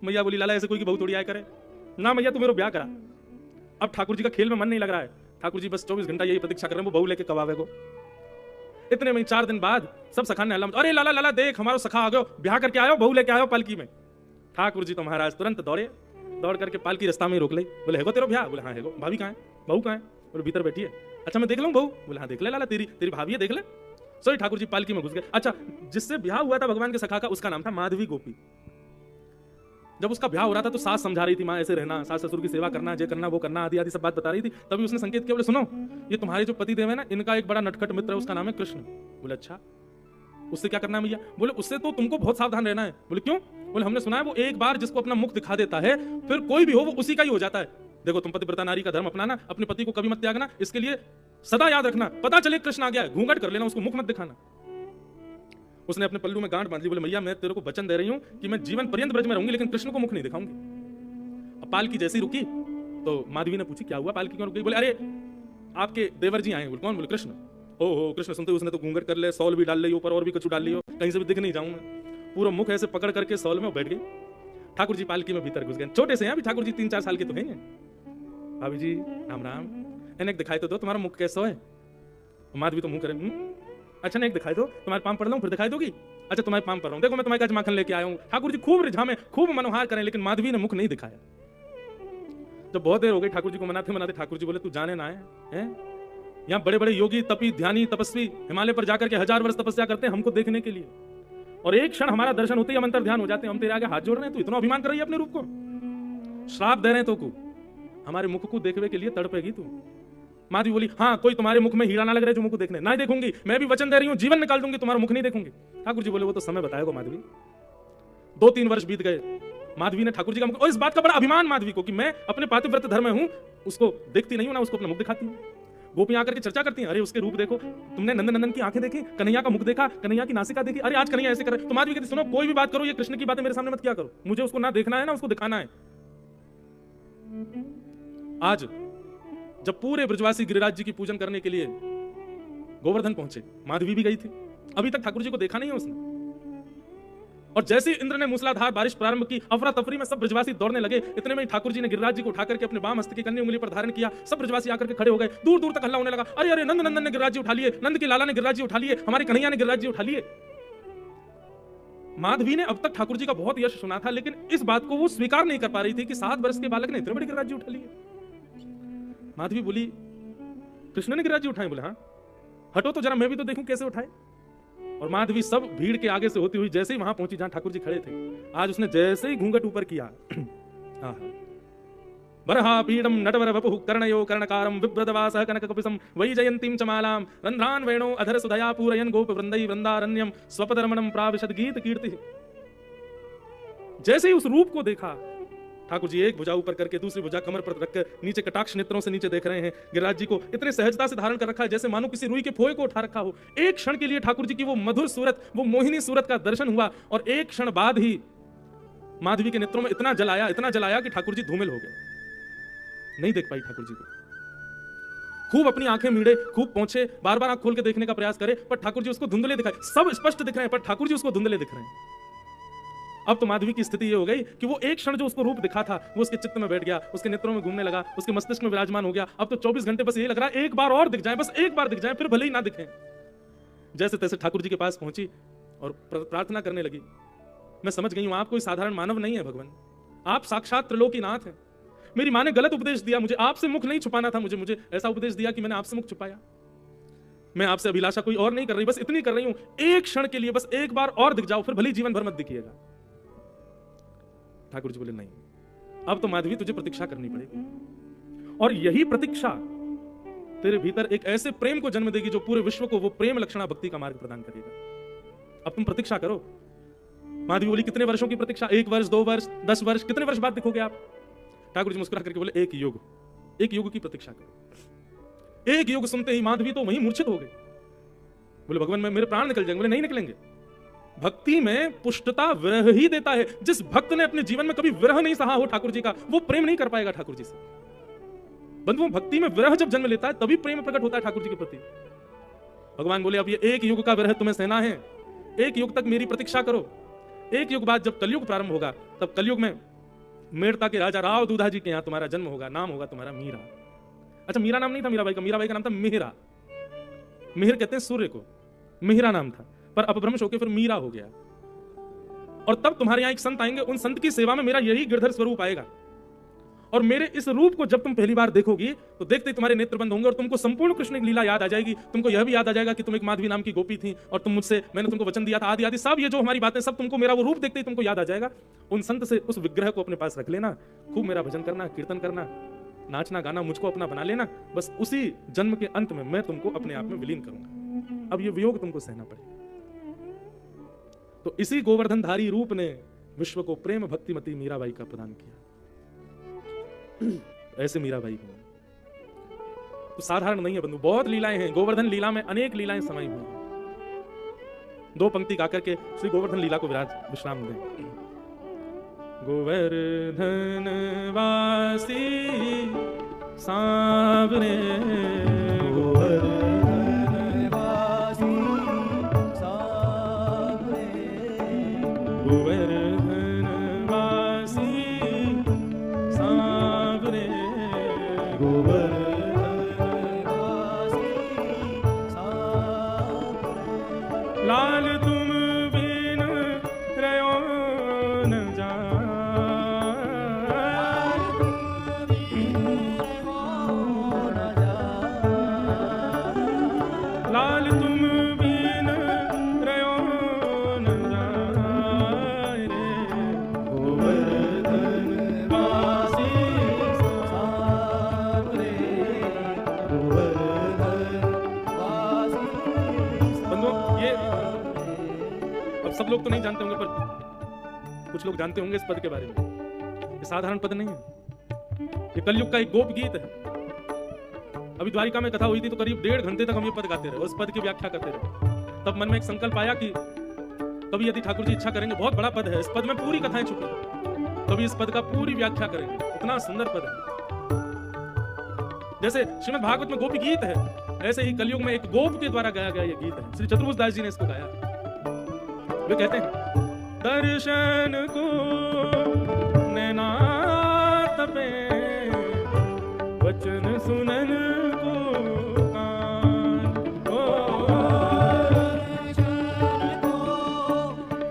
मैया बोली, लाला ऐसे कोई की बहू थोड़ी आया करे ना, मैया तू मेरा ब्याह करा। अब ठाकुर जी का खेल में मन नहीं लग रहा है। ठाकुर जी बस 24 घंटा यही प्रतीक्षा कर रहे हैं, वो बहू लेके कब आवेगो। इतने में 4 दिन बाद सब सखा ने हल्ला, अरे लाला लाला देख हमारा सखा आ गयो, ब्याह करके आयो, बहू लेके आयो पालकी में। ठाकुर जी तो महाराज तुरंत दौड़ करके पालकी रास्ता में रोक ली। बोले हैगो तेरा ब्याह? बोले हाँ हैगो। भाभी कहाँ है? बहू कहाँ है? बोले भीतर बैठी है। अच्छा मैं देख लूं बहू? बोले हाँ देख ले लाला, तेरी भाभी है, देख ले। सॉरी ठाकुर जी पालकी में घुस गए। अच्छा जिससे ब्याह हुआ था भगवान के सखा का, उसका नाम था माधवी गोपी। जब उसका ब्याह हो रहा था तो सास समझा रही थी, माँ ऐसे रहना, सास ससुर की सेवा करना, ये करना वो करना, आदि आदि सब बात बता रही थी। तभी उसने संकेत किया, बोले सुनो ये तुम्हारे जो पति देव है ना, इनका एक बड़ा नटखट मित्र है, उसका नाम है कृष्ण। बोले अच्छा उससे क्या करना है भैया? बोले उससे तो तुमको बहुत सावधान रहना है। बोले क्यों? बोले हमने सुना है वो एक बार जिसको अपना मुख दिखा देता है फिर कोई भी हो वो उसी का ही हो जाता है। देखो तुम पतिव्रता नारी का धर्म अपनाना, अपने पति को कभी मत त्यागना, इसके लिए सदा याद रखना, पता चले कृष्ण आ गया है घूंघट कर लेना, उसको मुख मत दिखाना। उसने अपने पल्लू में गांठ बांध ली। बोले मैया मैं तेरे को वचन दे रही हूं कि मैं जीवन पर्यंत ब्रज में रहूंगी, लेकिन कृष्ण को मुख नहीं दिखाऊंगी। अब पालकी जैसी रुकी तो माधवी ने पूछी क्या हुआ, पालकी क्यों रुक गई? बोले अरे आपके देवर जी आए। बोले कौन? बोले कृष्ण। ओहो कृष्ण सुनते उसने तो घूंघट कर ले, सॉल भी डाल ली ऊपर और भी कुछ डाल लियो, कहीं से भी दिख नहीं जाऊं मैं। पूरा मुख ऐसे पकड़ करके सॉल में बैठ गई। ठाकुर जी पालकी में भीतर घुस गए। छोटे से हैं अभी ठाकुर जी, 3-4 साल के तो हैं। भाभी जी राम राम, इन्हें दिखाई तो दो तुम्हारा मुख कैसा है। माधवी तो मुंह करे, अच्छा नहीं दिखाई दो, तुम्हारे पाम पड़ लूं फिर दिखाई दोगी? अच्छा तुम्हारे पाम पड़ रहा हूं, देखो मैं तुम्हारे काज माखन लेके आया हूं। ठाकुर जी खूब रिझामे, खूब मनोहार करें, लेकिन माधवी ने मुख नहीं दिखाया। जब बहुत देर हो गई ठाकुर जी को मनाते ठाकुर जी बोले तू जाने ना है? यहाँ बड़े बड़े योगी तपी ध्यानी तपस्वी हिमालय पर जाकर के 1000 वर्ष तपस्या करते हैं हमको देखने के लिए, और एक क्षण हमारा दर्शन होते ही हम अंतर ध्यान हो जाते हैं। हम तेरे आगे हाथ जोड़ रहे हैं, तू इतना अभिमान कर रही है अपने रूप को, श्राप दे रहे हैं तो को हमारे मुख को देखने के लिए तड़पेगी तू। माधवी बोली हाँ कोई तुम्हारे मुख में हीरा ना लग रहा है जो मुख को देखने, नहीं देखूंगी, मैं भी वचन दे रही हूं जीवन निकाल दूंगी, तुम्हारा मुख नहीं देखूंगी। ठाकुर जी बोले वो तो समय बताएगा माधवी। 2-3 वर्ष बीत गए, माधवी ने ठाकुर जी का मुख, और इस बात का बड़ा अभिमान माधवी को कि मैं अपने पातिव्रत धर्म में हूं, उसको देखती नहीं हूं ना उसको अपना मुख दिखाती हूं। गोपियां आकर के चर्चा करती हैं, अरे उसके रूप देखो, तुमने नंदन की आंखें देखी, कन्हैया का मुख देखा, कन्हैया की नासिका देखी, अरे आज कन्हैया ऐसे करे। तो माधवी कहती सुनो कोई भी बात करो, ये कृष्ण की बातें मेरे सामने मत किया करो, मुझे उसको ना देखना है ना उसको दिखाना है। आज जब पूरे ब्रजवासी गिरिराज जी की पूजन करने के लिए गोवर्धन पहुंचे, माधवी भी गई थी, अभी तक ठाकुर जी को देखा नहीं है उसने। और जैसे इंद्र ने मूसलाधार बारिश प्रारंभ की, अफरा तफरी में सब ब्रजवासी दौड़ने लगे। इतने में ठाकुर जी ने गिरिराज जी को उठाकर के अपने बाम हस्त की कन्नी उंगली पर धारण किया। सब ब्रजवासी आकर के खड़े हो गए, दूर दूर तक हल्ला होने लगा, अरे अरे नंद नंदन ने गिरिराज जी उठा लिए, नंद की लाला ने गिरिराज जी उठा लिए, हमारे कन्हैया ने गिरिराज जी उठा लिए। माधवी ने अब तक ठाकुर जी का बहुत यश सुना था, लेकिन इस बात को वो स्वीकार नहीं कर पा रही थी कि 7 वर्ष के बालक ने इतने बड़े गिरिराज जी उठा लिए। माधवी बोली कृष्ण ने गिरिराज जी उठाए? बोले हाँ। हटो तो जरा मैं भी तो देखूं कैसे उठाए। और माधवी सब भीड़ के आगे से होती हुई जैसे ही वहां पहुंची जहां ठाकुर जी खड़े थे, आज उसने जैसे ही घूंघट ऊपर किया, बरहा पीडम नटवर वपुः कर्णयो कर्णकारं विभ्रदवासः कनककपिसं वैजयन्तीं च मालां रन्ध्रान् वेणो अधर सुधया पूरयन् गोप वृन्दै वृन्दारण्यं स्वपदरमणं प्राविशद गीत कीर्ति। जैसे ही उस रूप को देखा ठाकुर जी एक भुजा ऊपर करके दूसरी भुजा कमर पर रखकर नीचे कटाक्ष नेत्रों से नीचे देख रहे हैं। गिरिराज जी को इतने सहजता से धारण कर रखा है जैसे मानो किसी रुई के फोए को उठा रखा हो। एक क्षण के लिए ठाकुर जी की वो मधुर सूरत, वो मोहिनी सूरत का दर्शन हुआ और एक क्षण बाद ही माधवी के नेत्रों में इतना जलाया कि ठाकुर जी धूमिल हो गए। नहीं देख पाई ठाकुर जी को। खूब अपनी आंखें मीड़े, खूब पहुंचे, बार बार आंख खोल के देखने का प्रयास करे, पर ठाकुर जी उसको धुंधले दिखाए। सब स्पष्ट दिख रहे हैं पर ठाकुर जी उसको धुंधले दिख रहे हैं। अब तो माधवी की स्थिति ये हो गई कि वो एक क्षण जो उसको रूप दिखा था वो उसके चित्त में बैठ गया, उसके नेत्रों में घूमने लगा, उसके मस्तिष्क में विराजमान हो गया। अब तो 24 घंटे बस ये लग रहा है एक बार और दिख जाए, बस एक बार दिख जाए, फिर भले ही ना दिखें। जैसे तैसे ठाकुर जी के पास पहुंची और प्रार्थना करने लगी। मैं समझ गई हूं आप कोई साधारण मानव नहीं है भगवान, आप साक्षात त्रिलोकीनाथ हैं। मेरी माँ ने गलत उपदेश दिया, मुझे आपसे मुख नहीं छुपाना था, मुझे ऐसा उपदेश दिया कि मैंने आपसे मुख छुपाया। मैं आपसे अभिलाषा कोई और नहीं कर रही, बस इतनी कर रही हूं, एक क्षण के लिए बस एक बार और दिख जाओ, फिर भले जीवन भर मत दिखिएगा। ठाकुर जी बोले नहीं, अब तो माधवी तुझे प्रतीक्षा करनी पड़ेगी, और यही प्रतीक्षा तेरे भीतर एक ऐसे प्रेम को जन्म देगी जो पूरे विश्व को वो प्रेम लक्षणा भक्ति का मार्ग प्रदान करेगा। अब तुम प्रतीक्षा करो। माधवी बोली कितने वर्षों की प्रतीक्षा? 1 वर्ष, 2 वर्ष, 10 वर्ष, कितने वर्ष बाद दिखोगे आप? ठाकुर जी मुस्कुरा करके बोले एक युग की प्रतीक्षा करो। एक युग सुनते ही माधवी तो वहीं मूर्छित हो गई। बोले भगवान मेरे प्राण निकल जाएंगे। बोले नहीं निकलेंगे। भक्ति में पुष्टता विरह ही देता है। जिस भक्त ने अपने जीवन में कभी विरह नहीं सहा हो ठाकुर जी का, वो प्रेम नहीं कर पाएगा ठाकुर जी से। बंधुओं, भक्ति में विरह जब जन्म लेता है तभी प्रेम प्रकट होता है ठाकुर जी के प्रति। भगवान बोले अब ये एक युग का विरह तुम्हें सहना है, एक युग तक मेरी प्रतीक्षा करो। एक युग बाद जब कलयुग प्रारंभ होगा, तब कलयुग में मेड़ता के राजा राव दूधा जी के यहाँ तुम्हारा जन्म होगा, नाम होगा तुम्हारा मीरा। अच्छा, मीरा नाम नहीं था मीराबाई का, मीराबाई का नाम था मिहिरा। मिहिर कहते हैं सूर्य को, मिहिरा नाम था, पर अपभ्रंश होकर फिर मीरा हो गया। और तब तुम्हारे यहाँ एक संत आएंगे, उन संत की सेवा में मेरा यही गिरधर स्वरूप आएगा, और मेरे इस रूप को जब तुम पहली बार देखोगी तो देखते ही तुम्हारे नेत्र बंद होंगे और तुमको संपूर्ण कृष्ण की लीला याद आ जाएगी। तुमको यह भी याद आ जाएगा कि तुम एक माधवी नाम की गोपी थी और तुम मुझसे, मैंने तुमको वचन दिया था, आदि आदि सब ये जो हमारी बातें, सब तुमको मेरा वो रूप देखते ही तुमको याद आ जाएगा। उन संत से उस विग्रह को अपने पास रख लेना, खूब मेरा भजन करना, कीर्तन करना, नाचना गाना मुझको अपना बना लेना। बस उसी जन्म के अंत में मैं तुमको अपने आप में विलीन करूंगा। अब ये वियोग तुमको सहना पड़ेगा। तो इसी गोवर्धनधारी रूप ने विश्व को प्रेम भक्तिमती मीराबाई का प्रदान किया। ऐसे मीराबाई को तो साधारण नहीं है बंधु, बहुत लीलाएं हैं। गोवर्धन लीला में अनेक लीलाएं समाई हुई हैं। 2 पंक्ति गाकर के श्री गोवर्धन लीला को विश्राम दें। गोवर्धन वासी सांवरे, गोवर्धन वासी सांवरे, गोवर्धन वासी सांवरे, गोवर्धन वासी सांवरे। लाल तुम बिन रयो न लाल तुम बिन रयो न जाए रे, गोवर्धन वासी सांवरे, गोवर्धन वासी। बंधुओं, ये अब सब लोग तो नहीं जानते होंगे, पर कुछ लोग जानते होंगे इस पद के बारे में। ये साधारण पद नहीं है, ये कलयुग का एक गोप गीत है। अभी द्वारिका में कथा हुई थी तो करीब 1.5 घंटे तक हम ये पद गाते रहे, उस पद की व्याख्या करते रहे। तब मन में एक संकल्प आया कि कभी यदि ठाकुर जी इच्छा करेंगे, बहुत बड़ा पद है, इस पद में पूरी कथाएं छुपी हैं, कभी इस पद का पूरी व्याख्या करेंगे। इतना सुंदर पद है। जैसे श्रीमद् भागवत में गोपी गीत है, ऐसे ही कलयुग में एक गोप के द्वारा गाया गया ये गीत है। श्री चतुर्भुज दास जी ने इसको गाया। वे कहते हैं, दर्शन को नैना तपे, वचन सुनन को कान, ओ दर्शन को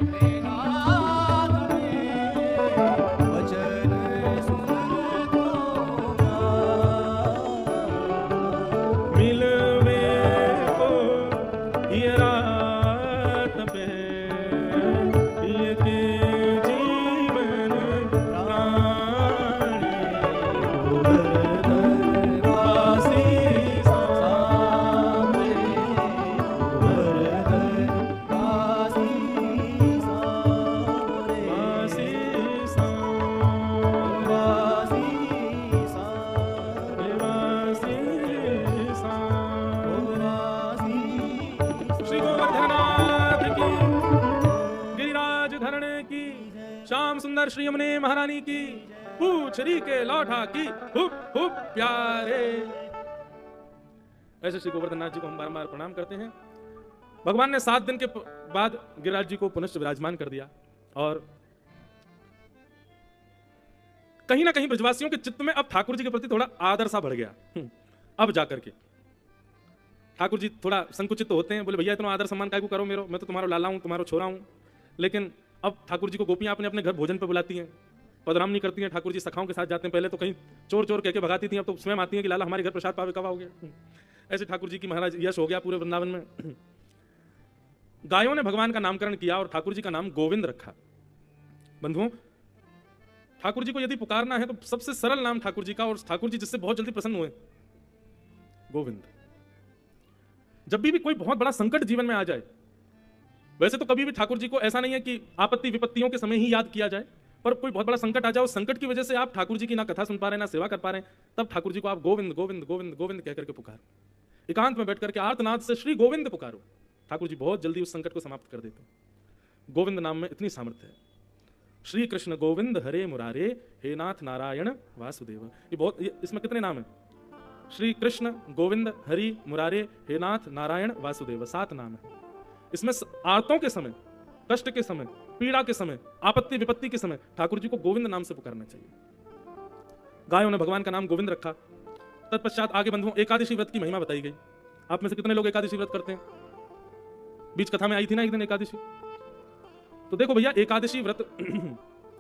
नैना तपे, वचन सुनन को कान, मिलवे को हियरा तपे, पिय के जीवन सुंदर श्री यमुने महारानी की, पूछ री के लौटा की, हुप हुप प्यारे। ऐसे श्री गोवर्धन नाथ जी को हम बार बार प्रणाम करते हैं। भगवान ने 7 दिन के बाद गिरिराज जी को पुनः विराजमान कर दिया और कहीं ना कहीं ब्रजवासियों के चित्त में अब ठाकुर जी के प्रति थोड़ा आदर सा बढ़ गया। अब जाकर के ठाकुर जी थोड़ा संकुचित तो होते हैं, बोले भैया इतना आदर सम्मान काय को करो मेरो, मैं तो तुम्हारा लाला हूं, तुम्हारा छोरा हूं। लेकिन अब ठाकुर जी को गोपियां अपने अपने घर भोजन पे बुलाती हैं, पदरामनी करती हैं, ठाकुर जी सखाओं के साथ जाते हैं। पहले तो कहीं चोर चोर कह के भगाती थी, अब तो स्वयं आती हैं कि लाला हमारे घर प्रसाद पावे कब आओगे। ऐसे ठाकुर जी की महाराज यश हो गया पूरे वृंदावन में। गायों ने भगवान का नामकरण किया और ठाकुर जी का नाम गोविंद रखा। बंधुओं, ठाकुर जी को यदि पुकारना है तो सबसे सरल नाम ठाकुर जी का, और ठाकुर जी जिससे बहुत जल्दी प्रसन्न हुए, गोविंद। जब भी कोई बहुत बड़ा संकट जीवन में आ जाए, वैसे तो कभी भी ठाकुर जी को ऐसा नहीं है कि आपत्ति विपत्तियों के समय ही याद किया जाए, पर कोई बहुत बड़ा संकट आ जाए, उस संकट की वजह से आप ठाकुर जी की ना कथा सुन पा रहे हैं ना सेवा कर पा रहे हैं, तब ठाकुर जी को आप गोविंद गोविंद गोविंद गोविंद कहकर के पुकार, एकांत में बैठ करके आर्तनाद से श्री गोविंद पुकारो। ठाकुर जी बहुत जल्दी उस संकट को समाप्त कर देते हैं। गोविंद नाम में इतनी सामर्थ्य है। श्री कृष्ण गोविंद हरे मुरारे, हे नाथ नारायण वासुदेव। इसमें कितने नाम है? श्री कृष्ण गोविंद हरि मुरारे, हे नाथ नारायण वासुदेव, 7 नाम है। इसमें आर्तों के समय, कष्ट के समय, पीड़ा के समय, आपत्ति विपत्ति के समय ठाकुर जी को गोविंद नाम से पुकारना चाहिए। गायों ने भगवान का नाम गोविंद रखा। तत्पश्चात आगे बंधुओं एकादशी व्रत की महिमा बताई गई। आप में से कितने लोग एकादशी व्रत करते हैं? बीच कथा में आई थी ना एक दिन एकादशी। तो देखो भैया, एकादशी व्रत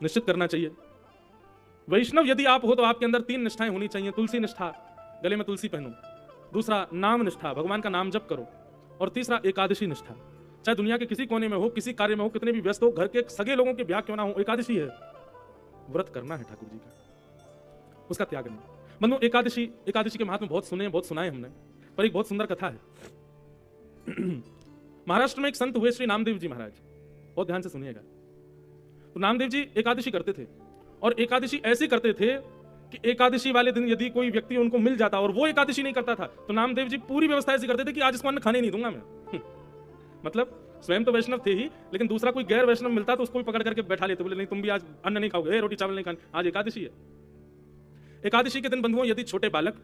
निश्चित करना चाहिए। वैष्णव यदि आप हो तो आपके अंदर 3 निष्ठाएं होनी चाहिए। तुलसी निष्ठा, गले में तुलसी पहनो। दूसरा नाम निष्ठा, भगवान का नाम जप करो। और तीसरा एकादशी निष्ठा। चाहे दुनिया के किसी कोने में हो, किसी कार्य में हो, कितने भी व्यस्त हो, घर के सगे लोगों के ब्याह क्यों ना हो, एकादशी है, व्रत करना है ठाकुर जी का, उसका त्याग नहीं। बंधु, एकादशी के महात्मा बहुत सुने, बहुत सुनाए हमने, पर एक बहुत सुंदर कथा है। महाराष्ट्र में एक संत हुए श्री नामदेव जी महाराज, बहुत ध्यान से सुनिएगा। तो नामदेव जी एकादशी करते थे, और एकादशी ऐसे करते थे कि एकादशी वाले दिन यदि कोई व्यक्ति उनको मिल जाता और वो एकादशी नहीं करता था, तो नामदेव जी पूरी व्यवस्था ऐसी करते थे कि आज इसको अन्न खाने नहीं दूंगा मैं। मतलब स्वयं तो वैष्णव थे ही, लेकिन दूसरा कोई गैर वैष्णव मिलता तो उसको भी पकड़ करके बैठा लेते, बोले नहीं तुम भी आज अन्न नहीं खाओगे, रोटी चावल नहीं खाने, आज एकादशी है। एकादशी के दिन बंधुओं यदि छोटे बालक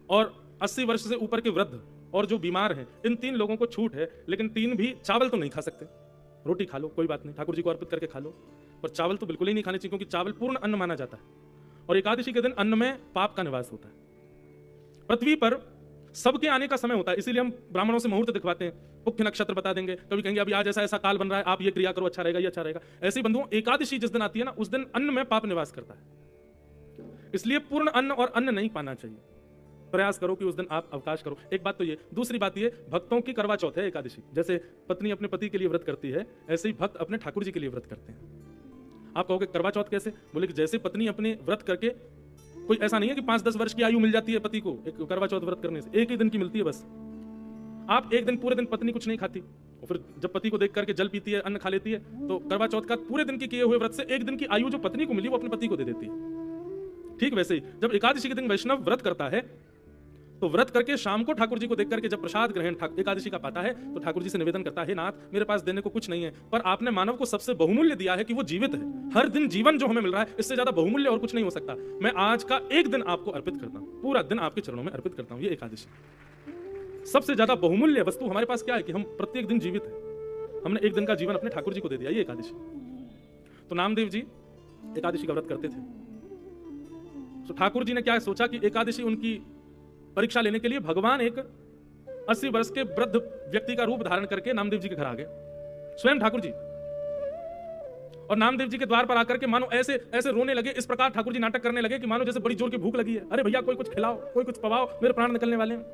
और 80 वर्ष से ऊपर के वृद्ध और जो बीमार हैं, इन 3 लोगों को छूट है, लेकिन 3 भी चावल तो नहीं खा सकते। रोटी खा लो कोई बात नहीं, ठाकुर जी को अर्पित करके खा लो, पर चावल तो बिल्कुल ही नहीं खाने चाहिए, क्योंकि चावल पूर्ण अन्न माना जाता है। और एकादशी के दिन अन्न में पाप का निवास होता है। पृथ्वी पर सबके आने का समय होता है, इसीलिए हम ब्राह्मणों से मुहूर्त दिखवाते हैं, मुख्य नक्षत्र बता देंगे, कभी कहेंगे अभी आज ऐसा ऐसा काल बन रहा है, आप ये क्रिया करो, अच्छा रहेगा, ये अच्छा रहेगा। ऐसे बंधुओं एकादशी जिस दिन आती है ना, उस दिन अन्न में पाप निवास करता है, इसलिए पूर्ण अन्न और अन्न नहीं पाना चाहिए। प्रयास करो कि उस दिन आप अवकाश करो। एक बात तो ये, दूसरी बात ये, भक्तों की करवा चौथ है एकादशी। जैसे पत्नी अपने पति के लिए व्रत करती है, ऐसे ही भक्त अपने ठाकुर जी के लिए व्रत करते हैं। आप कहोगे करवा चौथ कैसे? बोले कि जैसे पत्नी अपने व्रत करके, कोई ऐसा नहीं है कि 5-10 वर्ष की आयु मिल जाती है पति को एक करवा चौथ व्रत करने से, एक ही दिन की मिलती है बस। आप एक दिन पूरे दिन पत्नी कुछ नहीं खाती, और फिर जब पति को देख करके जल पीती है, अन्न खा लेती है, तो करवा चौथ का पूरे दिन के किए हुए व्रत से एक दिन की आयु जो पत्नी को मिली वो अपने पति को दे देती है। ठीक वैसे ही जब एकादशी के दिन वैष्णव व्रत करता है, तो व्रत करके शाम को ठाकुर जी को देख करके जब प्रसाद ग्रहण एकादशी का पाता है, तो ठाकुर जी से निवेदन करता है, नाथ मेरे पास देने को कुछ नहीं है, पर आपने मानव को सबसे बहुमूल्य दिया है कि वो जीवित है। हर दिन जीवन जो हमें मिल रहा है, इससे ज्यादा बहुमूल्य और कुछ नहीं हो सकता। मैं आज का एक दिन आपको अर्पित करता हूँ, पूरा दिन आपके चरणों में अर्पित करता हूँ। ये एकादशी सबसे ज्यादा बहुमूल्य वस्तु हमारे पास क्या है कि हम प्रत्येक दिन जीवित है। हमने एक दिन का जीवन अपने ठाकुर जी को दे दिया, ये एकादशी। तो नामदेव जी एकादशी का व्रत करते थे। तो ठाकुर जी ने क्या सोचा कि एकादशी उनकी परीक्षा लेने के लिए भगवान एक 80 वर्ष के वृद्ध व्यक्ति का रूप धारण करके नामदेव जी के घर आ गए, स्वयं ठाकुर जी। और नामदेव जी के द्वार पर आकर के मानो ऐसे ऐसे रोने लगे, इस प्रकार ठाकुर जी नाटक करने लगे कि मानो जैसे बड़ी जोर की भूख लगी है, अरे भैया कोई कुछ खिलाओ, कोई कुछ पवाओ, मेरे प्राण निकलने वाले हैं।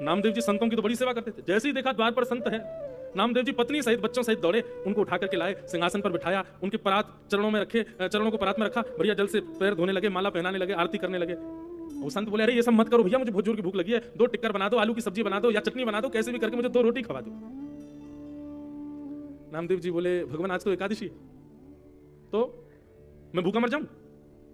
नामदेव जी संतों की तो बड़ी सेवा करते थे। जैसे ही देखा द्वार पर संत है, नामदेव जी पत्नी सहित बच्चों सहित दौड़े, उनको उठा करके लाए, सिंहासन पर बिठाया, उनके परात चरणों में रखे, चरणों को परात में रखा, बढ़िया जल से पैर धोने लगे, माला पहनाने लगे, आरती करने लगे। वो संत बोले अरे ये सब मत करो भैया, मुझे बहुत जोर की भूख लगी है, 2 टिक्कर बना दो, आलू की सब्जी बना दो या चटनी बना दो, कैसे भी करके मुझे 2 रोटी खवा दो। नामदेव जी बोले भगवान आज तो एकादशी है, तो मैं भूखा मर जाऊं?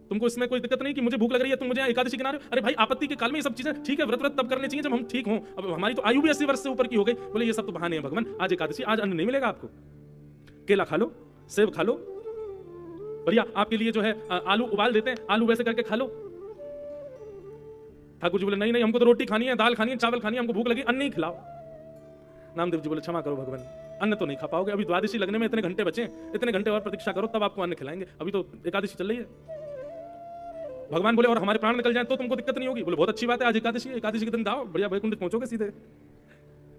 तुमको इसमें कोई दिक्कत नहीं कि मुझे भूख लग रही है, तुम मुझे एकादशी के नारे? अरे भाई आपत्ति के काल में ये सब चीजें ठीक है, व्रत तब करने चाहिए जब हम ठीक हों। अब हमारी तो आयु भी 80 वर्ष से ऊपर की हो गई। बोले ये सब तो बहाने हैं भगवान, आज एकादशी, आज अन्न नहीं मिलेगा आपको, केला खा लो, सेब खा लो, बढ़िया आपके लिए जो है आलू उबाल देते हैं, आलू वैसे करके खा लो। ठाकुर जी बोले नहीं नहीं, हमको तो रोटी खानी है, दाल खानी है, चावल खानी है, हमको भूख लगी, अन्न नहीं खिलाओ। नामदेव जी बोले क्षमा करो भगवान, अन्न तो नहीं खा पाओगे, अभी द्वादशी लगने में इतने घंटे बचे, इतने घंटे और प्रतीक्षा करो तब आपको अन्न खिलाएंगे, अभी तो एकादशी चल रही है। भगवान बोले और हमारे प्राण निकल जाए तो तुमको दिक्कत नहीं होगी। बोले बहुत अच्छी बात है, आज एकादशी है, एकादशी के दिन जाओ, बढ़िया वैकुंठ पहुंचोगे सीधे।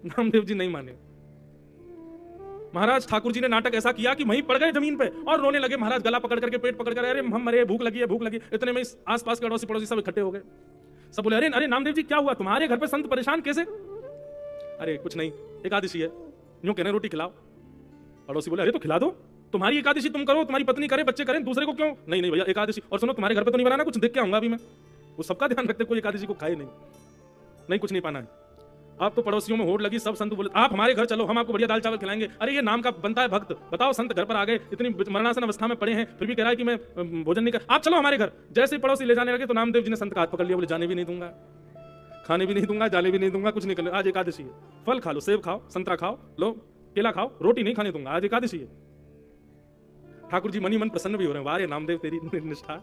नामदेव जी नहीं माने। महाराज ठाकुर जी ने नाटक ऐसा किया कि वहीं पड़ गए जमीन पे और रोने लगे। महाराज गला पकड़ करके, पेट पकड़ कर, अरे हम मरे, भूख लगी है, भूख लगी। इतने में आसपास के अड़ोसी पड़ोसी सब इकट्ठे हो गए। सब बोले अरे अरे नामदेव जी क्या हुआ, तुम्हारे घर पे संत परेशान कैसे? अरे कुछ नहीं, एकादशी है, यूं कह रहे रोटी खिलाओ। पड़ोसी बोले अरे तो खिला दो, तुम्हारी एकादशी तुम करो, तुम्हारी पत्नी करे, बच्चे करें, दूसरे को क्यों? नहीं नहीं भैया एकादशी, और सुनो तुम्हारे घर पे तो नहीं बनाना, कुछ देख के आऊंगा अभी मैं। वो सबका ध्यान रखते, कोई एकादशी को खाए नहीं, नहीं कुछ नहीं पाना है। अब तो पड़ोसियों में होड़ लगी, सब संत बोले आप हमारे घर चलो, हम आपको बढ़िया दाल चावल खिलाएंगे। अरे ये नाम का बनता है भक्त, बताओ संत घर पर आ गए, इतनी मरणासन अवस्था में पड़े हैं, फिर भी कह रहा है कि मैं भोजन नहीं कर, आप चलो हमारे घर। जैसे ही पड़ोसी ले जाने लगे तो नामदेव जी ने संत का हाथ पकड़ लिया, बोले जाने भी नहीं दूंगा, खाने भी नहीं दूंगा, जाने भी नहीं दूंगा, कुछ नहीं करना, आज एकादशी है, फल खा लो, सेब खाओ, संतरा खाओ, लो केला खाओ, रोटी नहीं खाने दूंगा, आज एकादशी है। ठाकुर जी मनी मन प्रसन्न भी हो रहे हैं, वारे नामदेव तेरी निष्ठा।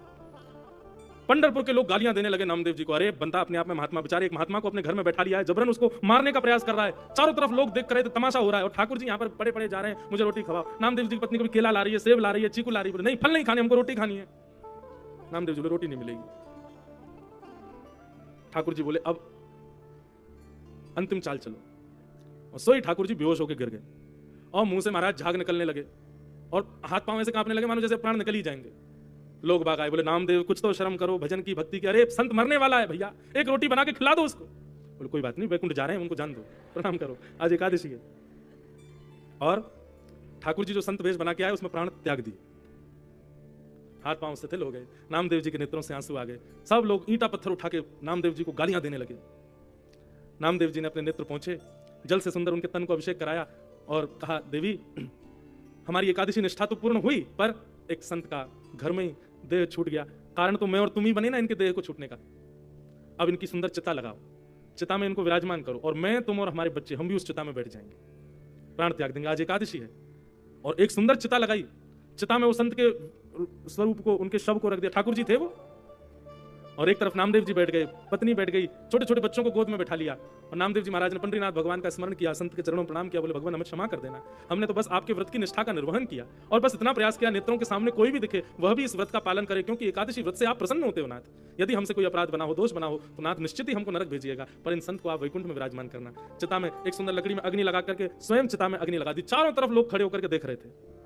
पंढरपुर के लोग गालियां देने लगे नामदेव जी को, अरे बंदा अपने आप में महात्मा, बेचारे एक महात्मा को अपने घर में बैठा लिया है, जबरन उसको मारने का प्रयास कर रहा है, चारों तरफ लोग देख रहे थे, तमाशा हो रहा है, और ठाकुर जी यहाँ पर पड़े पड़े जा रहे हैं, मुझे रोटी खवाओ। नामदेव जी की पत्नी को भी केला ला रही है, सेब ला रही है, चीकू ला रही है, नहीं फल नहीं खाने, हमको रोटी खानी है। नामदेव जी बोले रोटी नहीं मिलेगी। ठाकुर जी बोले अब अंतिम चाल चलो, और सोई ठाकुर जी बेहोश होकर गिर गए, और मुंह से महाराज झाग निकलने लगे, और हाथ पांव ऐसे कांपने लगे मानो जैसे प्राण निकल ही जाएंगे। लोग बाग आए, बोले नामदेव कुछ तो शर्म करो, भजन की भक्ति की, अरे संत मरने वाला है भैया, एक रोटी बना के खिला दो उसको। बोले कोई बात नहीं, वैकुंठ जा रहे हैं, उनको जान दो, प्रणाम करो, आज एकादशी है। और ठाकुर जी जो संत वेश बना के आए उसमें प्राण त्याग दिए, हाथ पांव शिथिल हो गए, नामदेव जी के नेत्रों से आंसू आ गए, सब लोग ईंटा पत्थर उठा के नामदेव जी को गालियां देने लगे। नामदेव जी ने अपने नेत्र पहुंचे, जल से सुंदर उनके तन को अभिषेक कराया और कहा देवी हमारी एकादशी निष्ठा तो पूर्ण हुई, पर एक संत का घर में ही देह छूट गया, कारण तो मैं और तुम ही बने ना इनके देह को छूटने का। अब इनकी सुंदर चिता लगाओ, चिता में इनको विराजमान करो, और मैं तुम और हमारे बच्चे हम भी उस चिता में बैठ जाएंगे, प्राण त्याग देंगे, आज एकादशी है। और एक सुंदर चिता लगाई, चिता में वो संत के स्वरूप को, उनके शव को रख दिया, ठाकुर जी थे वो, और एक तरफ नामदेव जी बैठ गए, पत्नी बैठ गई, छोटे छोटे बच्चों को गोद में बैठा लिया, और नामदेव जी महाराज ने पंडरीनाथ भगवान का स्मरण किया, संत के चरणों में प्रणाम किया, बोले भगवान हमें क्षमा कर देना, हमने तो बस आपके व्रत की निष्ठा का निर्वहन किया, और बस इतना प्रयास किया नेत्रों के सामने कोई भी दिखे वह भी इस व्रत का पालन करे, क्योंकि एकादशी व्रत से आप प्रसन्न होते हो नाथ। यदि हमसे कोई अपराध बना हो, दोष बना हो, तो नाथ निश्चित ही हमको नरक भेजिएगा, पर इन संत को आप वैकुंठ में विराजमान करना। चिता में एक सुंदर लकड़ी में अग्नि लगा करके स्वयं चिता में अग्नि लगा दी, चारों तरफ लोग खड़े होकर के देख रहे थे।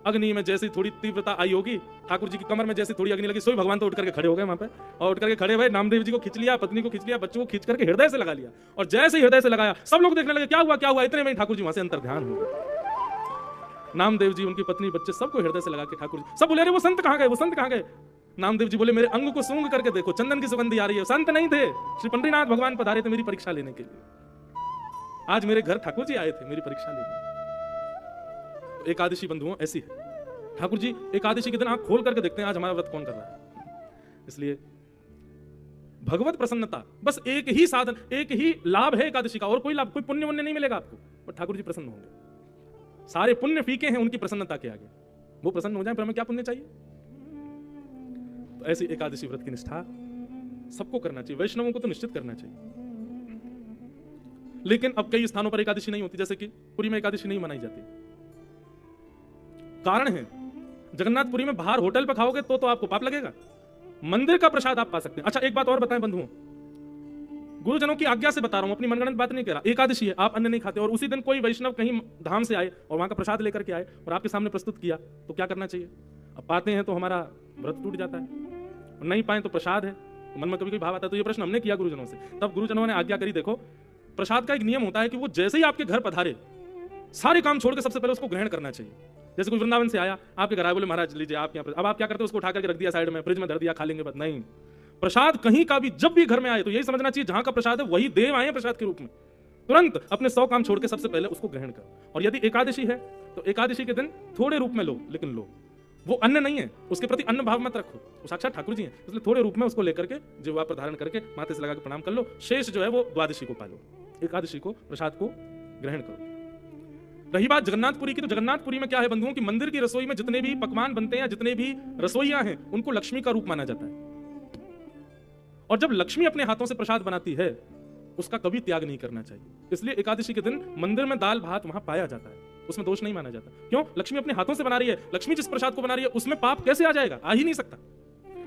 अग्नि में जैसी थोड़ी तीव्रता आई होगी, ठाकुर जी की कमर में जैसी थोड़ी अग्नि लगी, सोई भगवान तो उठ करके खड़े हो गए वहां पे, और उठ करके खड़े हुए नामदेव जी को खींच लिया, पत्नी को खींच लिया, बच्चों को खींच करके हृदय से लगा लिया, और जैसे ही हृदय से लगाया सब लोग देखने लगे क्या हुआ क्या हुआ, इतने में ठाकुर जी वहां से अंतर ध्यान हो गए। नामदेव जी, उनकी पत्नी, बच्चे सबको हृदय से लगा के ठाकुर जी, सब बोले अरे वो संत कहां गए, वो संत कहां गए? नामदेव जी बोले मेरे अंग को सूंघ करके देखो, चंदन की सुगंधी आ रही है, संत नहीं थे, श्री पंडरीनाथ भगवान पधारे थे मेरी परीक्षा लेने के लिए, आज मेरे घर ठाकुर जी आए थे मेरी परीक्षा लेने। एकादशी बंधुओं ऐसी है, ठाकुर जी एकादशी के दिन आंख खोल करके देखते हैं आज हमारा व्रत कौन कर रहा है। इसलिए भगवत प्रसन्नता बस एक ही साधन, एक ही लाभ है एकादशी का, और कोई लाभ, कोई पुण्य वन्य नहीं मिलेगा आपको, पर ठाकुर जी प्रसन्न होंगे। सारे पुण्य फीके हैं उनकी प्रसन्नता के आगे, वो प्रसन्न हो जाए, पर हमें क्या पुण्य चाहिए? तो ऐसी एकादशी व्रत की निष्ठा सबको करना चाहिए, वैष्णवों को तो निश्चित करना चाहिए। लेकिन अब कई स्थानों पर एकादशी नहीं होती, जैसे कि पुरी में एकादशी नहीं मनाई जाती, कारण है जगन्नाथपुरी में बाहर होटल पे खाओगे तो आपको पाप लगेगा, मंदिर का प्रसाद आप पा सकते हैं। अच्छा एक बात और बताएं बंधुओं, गुरुजनों की आज्ञा से बता रहा हूं, अपनी मनगढ़ंत बात नहीं कह रहा, एकादशी है, आप अन्न नहीं खाते, और उसी दिन कोई वैष्णव कहीं धाम से आए और वहां का प्रसाद लेकर के आए और आपके सामने प्रस्तुत किया, तो क्या करना चाहिए? अब पाते हैं तो हमारा व्रत टूट जाता है, और नहीं पाए तो प्रसाद है, मन में कभी कोई भाव आता है। तो ये प्रश्न हमने किया गुरुजनों से, तब गुरुजनों ने आज्ञा करी, देखो प्रसाद का एक नियम होता है कि वो जैसे ही आपके घर पधारे सारे काम छोड़ के सबसे पहले उसको ग्रहण करना चाहिए। जैसे कोई वृंदावन से आया, आपके घर आए, बोले महाराज लीजिए आप यहाँ, अब आप क्या करते हो? उसको उठा करके रख दिया साइड में, फ्रिज में धर दिया, खा लेंगे, बात नहीं। प्रसाद कहीं का भी जब भी घर में आए तो यही समझना चाहिए, जहां का प्रसाद है वही देव आए प्रसाद के रूप में, तुरंत अपने 100 काम छोड़ के सबसे पहले उसको ग्रहण करो। और यदि एकादशी है तो एकादशी के दिन थोड़े रूप में लो, लेकिन लो, वो अन्न नहीं है, उसके प्रति अन्न भाव मत रखो, वो साक्षात ठाकुर जी हैं, इसलिए थोड़े रूप में उसको लेकर के जिह्वा पर धारण करके माथे से लगा के प्रणाम कर लो, शेष जो है वो द्वादशी को पालो, एकादशी को प्रसाद को ग्रहण करो। रही बात जगन्नाथपुरी की, तो जगन्नाथपुरी में क्या है बंधुओं कि मंदिर की रसोई में जितने भी पकवान बनते हैं, जितने भी रसोइया हैं, उनको लक्ष्मी का रूप माना जाता है। और जब लक्ष्मी अपने हाथों से प्रसाद बनाती है, उसका कभी त्याग नहीं करना चाहिए। इसलिए एकादशी के दिन मंदिर में दाल भात वहां पाया जाता है, उसमें दोष नहीं माना जाता। क्यों? लक्ष्मी अपने हाथों से बना रही है। लक्ष्मी जिस प्रसाद को बना रही है उसमें पाप कैसे आ जाएगा? आ ही नहीं सकता।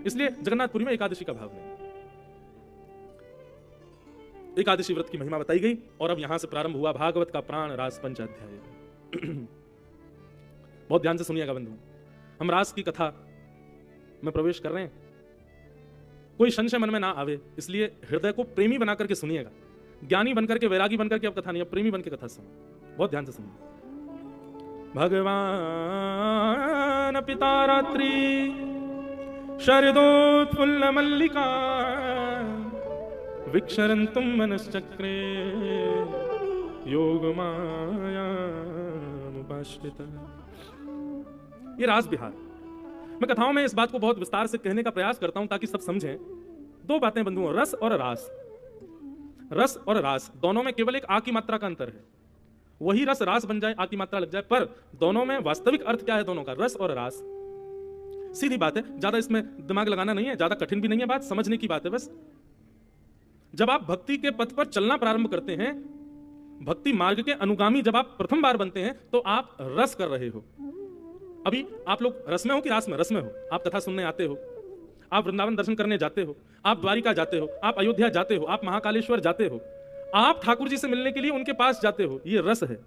इसलिए जगन्नाथपुरी में एकादशी का भाव नहीं। एकादशी व्रत की महिमा बताई गई और अब यहां से प्रारंभ हुआ भागवत का प्राण रास पंचाध्याय। बहुत ध्यान से सुनिएगा बंधु, हम रास की कथा में प्रवेश कर रहे हैं। कोई संशय मन में ना आवे, इसलिए हृदय को प्रेमी बना करके सुनिएगा। ज्ञानी बनकर के, वैरागी बनकर के अब कथा नहीं, अब प्रेमी बनकर कथा सुनो। बहुत ध्यान से सुनिए। भगवान पिता रात्रि शरदोत्फुल्ल मल्लिका विक्षरन्तुम मनश्चक्रे योग मायामुपाश्रिता। ये रास विहार, मैं कथाओं में इस बात को बहुत विस्तार से कहने का प्रयास करता हूं ताकि सब समझें। दो बातें बंधुओं, रस और रास। रस और रास दोनों में केवल एक आ की मात्रा का अंतर है। वही रस रास बन जाए, आ की मात्रा लग जाए, पर दोनों में वास्तविक अर्थ क्या है दोनों का? रस और रास। सीधी बात है, ज्यादा इसमें दिमाग लगाना नहीं है, ज्यादा कठिन भी नहीं है, बात समझने की बात है बस। जब आप भक्ति के पथ पर चलना प्रारंभ करते हैं, भक्ति मार्ग के अनुगामी जब आप प्रथम बार बनते हैं, तो आप रस कर रहे हो। अभी आप लोग रस में हो कि रास में? रस में हो। आप कथा सुनने आते हो, आप वृंदावन दर्शन करने जाते हो, आप द्वारिका जाते हो, आप अयोध्या जाते हो, आप महाकालेश्वर जाते हो, आप ठाकुर जी से मिलने के लिए उनके पास जाते हो, ये रस है।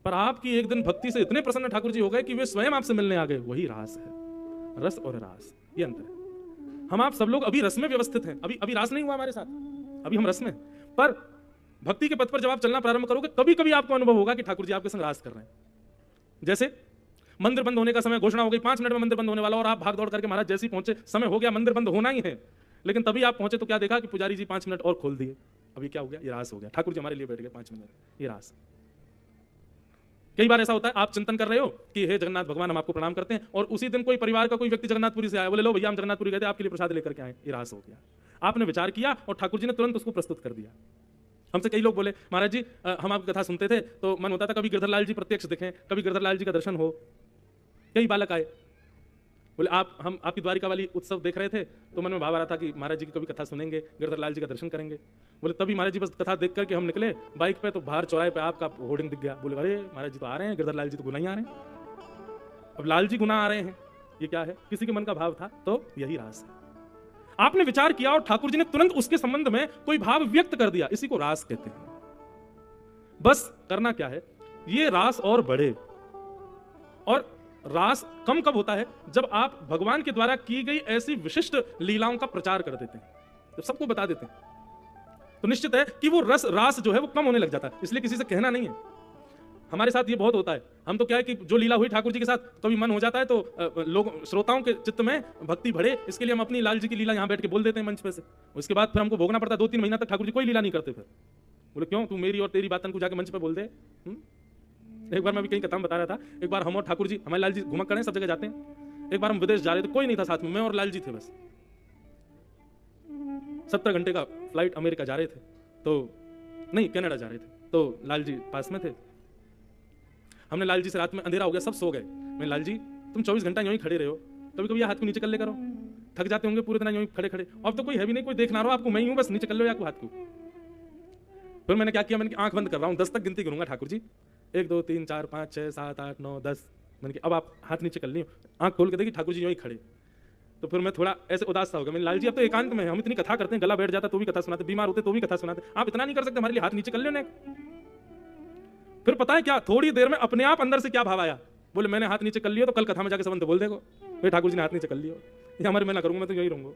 पर आपकी एक दिन भक्ति से इतने प्रसन्न ठाकुर जी हो गए कि वे स्वयं आपसे मिलने आ गए, वही रास है। रस और रास, ये अंतर है। हम आप सब लोग अभी रस में व्यवस्थित हैं, अभी रास नहीं हुआ हमारे साथ, अभी हम रस में। पर भक्ति के पथ पर जब आप चलना प्रारंभ करोगे, कभी कभी आपको अनुभव होगा कि ठाकुर जी आपके संग रास कर रहे हैं। जैसे मंदिर बंद होने का समय, घोषणा हो गई 5 मिनट में मंदिर बंद होने वाला, और आप भाग दौड़ करके महाराज जैसे ही पहुंचे, समय हो गया, मंदिर बंद होना ही है, लेकिन तभी आप पहुंचे तो क्या देखा कि पुजारी जी 5 मिनट और खोल दिए। अभी क्या हो गया? ये रास हो गया। ठाकुर जी हमारे लिए बैठ गए 5 मिनट, ये रास। कई बार ऐसा होता है, आप चिंतन कर रहे हो कि हे जगन्नाथ भगवान, हम आपको प्रणाम करते हैं, और उसी दिन कोई परिवार का कोई व्यक्ति जगन्नाथपुरी से आया, बोले लो भैया हम जगन्नाथपुरी गए थे, आपके लिए प्रसाद लेकर के आए, ये रास हो गया। आपने विचार किया और ठाकुर जी ने तुरंत उसको प्रस्तुत कर दिया। हमसे कई लोग बोले महाराज जी हम आपकी कथा सुनते थे तो मन होता था कभी गिरधर लाल जी प्रत्यक्ष दिखें, कभी गिरधर लाल जी का दर्शन हो। कई बालक आए, बोले हम आपकी द्वारिका वाली उत्सव देख रहे थे तो मन में भाव आ रहा था कि महाराज जी की कभी कथा सुनेंगे, गिरधर लाल जी का दर्शन करेंगे। बोले तभी महाराज जी बस कथा देख करके हम निकले बाइक पे, तो बाहर चौराहे पे आपका होर्डिंग दिख गया। बोले अरे महाराज जी तो आ रहे हैं, गिरधर लाल जी तो गुना ही आ रहे हैं। अब लाल जी गुना आ रहे हैं, ये क्या है? किसी के मन का भाव था, तो यही रास है। आपने विचार किया और ठाकुर जी ने तुरंत उसके संबंध में कोई भाव व्यक्त कर दिया, इसी को रास कहते हैं। बस करना क्या है, ये रास और बढ़े। और रास कम कब होता है? जब आप भगवान के द्वारा की गई ऐसी विशिष्ट लीलाओं का प्रचार कर देते हैं, जब सबको बता देते हैं, तो निश्चित है कि वो रास जो है वो कम होने लग जाता है। इसलिए किसी से कहना नहीं है। हमारे साथ ये बहुत होता है। हम तो क्या है कि जो लीला हुई ठाकुर जी के साथ, कभी मन हो जाता है तो लोग श्रोताओं के चित्त में भक्ति बढ़े, इसके लिए हम अपनी लाल जी की लीला यहाँ बैठ के बोल देते हैं मंच पे से। उसके बाद फिर हमको भोगना पड़ता है 2-3 महीना तक ठाकुर जी कोई लीला नहीं करते। फिर बोले क्यों? तू मेरी और तेरी बातन को जाके मंच पे बोल दे। एक बार मैं भी कहीं कथा में बता रहा था, एक बार हम और ठाकुर जी, हमारे लाल जी घुमक करें, सब जगह जाते हैं। एक बार हम विदेश जा रहे थे, कोई नहीं था साथ में, मैं और लाल जी थे बस। 70 घंटे का फ्लाइट अमेरिका जा रहे थे, तो नहीं कनाडा जा रहे थे, तो लाल जी पास में थे। हमने लाल जी से, रात में अंधेरा हो गया, सब सो गए। मैं लाल जी तुम 24 घंटा यूं ही खड़े रहे हो, कभी कभी हाथ को नीचे कर ले करो, थक जाते होंगे पूरे दिन यूं ही खड़े खड़े। अब तो कोई है भी नहीं, कोई देख ना रहा आपको, मैं ही हूं, बस नीचे कर लो हाथ को। फिर मैंने क्या किया, मैंने आंख बंद कर रहा हूं, 10 तक गिनती गिनूंगा ठाकुर जी, 1 2 3 4 5 6 7 8 9 10। मैंने कहा अब आप हाथ नीचे कर ली, आंख खोल के देखी ठाकुर जी यूं ही खड़े। तो फिर मैं थोड़ा ऐसे उदास सा हो गया। मैंने लाल जी अब तो एकांत में, हम इतनी कथा करते हैं, गला बैठ जाता तो भी कथा सुनाते, बीमार होते तो भी कथा सुनाते, आप इतना नहीं कर सकते हमारे लिए, हाथ नीचे कर लेने। फिर पता है क्या, थोड़ी देर में अपने आप अंदर से क्या भाव आया, बोले मैंने हाथ नीचे कर लिया तो कल कथा में जाके सबंत बोल देगो भाई ठाकुर जी ने हाथ नीचे कर लिया, ये हमारे मैं ना करूंगा, मैं तो यही रहूंगा।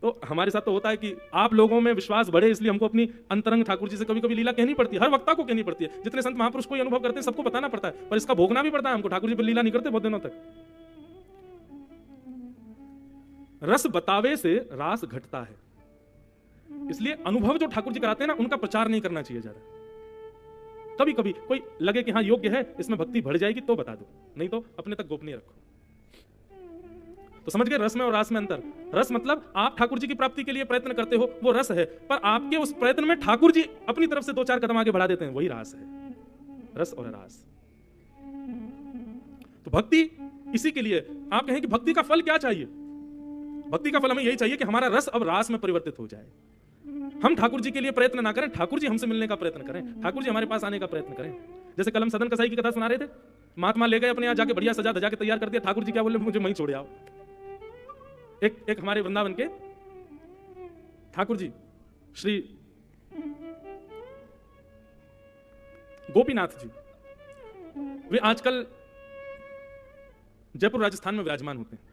तो हमारे साथ तो होता है कि आप लोगों में विश्वास बढ़े, इसलिए हमको अपनी अंतरंग ठाकुर जी से कभी कभी लीला कहनी पड़ती है, हर वक्ता को कहनी पड़ती है। जितने संत महापुरुष को अनुभव करते हैं सबको बताना पड़ता है, पर इसका भोगना भी पड़ता है हमको। ठाकुर जी पर लीला नहीं करते बहुत दिनों तक। रस बतावे से रास घटता है, इसलिए अनुभव जो ठाकुर जी कराते हैं ना, उनका प्रचार नहीं करना चाहिए ज्यादा। कभी कभी कोई लगे कि हाँ योग्य है, इसमें भक्ति बढ़ जाएगी तो बता दो, नहीं तो अपने तक गोपनीय रखो। तो समझ गए रस में और रास में अंतर। रस मतलब आप ठाकुर जी की प्राप्ति के लिए प्रयत्न करते हो, वो रस है, पर आपके उस प्रयत्न में ठाकुर जी अपनी तरफ से 2-4 कदम आगे बढ़ा देते हैं, वही रास है। रस और रास। तो भक्ति इसी के लिए आप कहें कि भक्ति का फल क्या चाहिए? भक्ति का फल हमें यही चाहिए कि हमारा रस अब रास में परिवर्तित हो जाए। हम ठाकुर जी के लिए प्रयत्न ना करें, ठाकुर जी हमसे मिलने का प्रयत्न करें, ठाकुर जी हमारे पास आने का प्रयत्न करें। जैसे कल हम सदन कसाई की कथा सुना रहे थे, महात्मा ले गए अपने यहाँ जाके बढ़िया सजा धजा के तैयार कर दिया, ठाकुर जी क्या बोले, मुझे वहीं छोड़ आओ। एक हमारे वृंदावन के ठाकुर जी श्री गोपीनाथ जी, वे आजकल जयपुर राजस्थान में विराजमान होते हैं।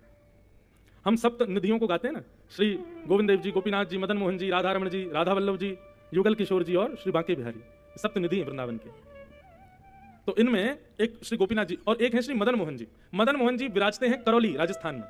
हम सप्त निधियों को गाते हैं ना, श्री गोविंद देव जी, गोपीनाथ जी, मदन मोहन जी, राधा रमण जी, राधा वल्लभ जी, युगल किशोर जी और श्री बांके बिहारी, सप्त निधि हैं वृंदावन के। तो इनमें एक श्री गोपीनाथ जी और एक है श्री मदन मोहन जी। मदन मोहन जी विराजते हैं करौली राजस्थान में।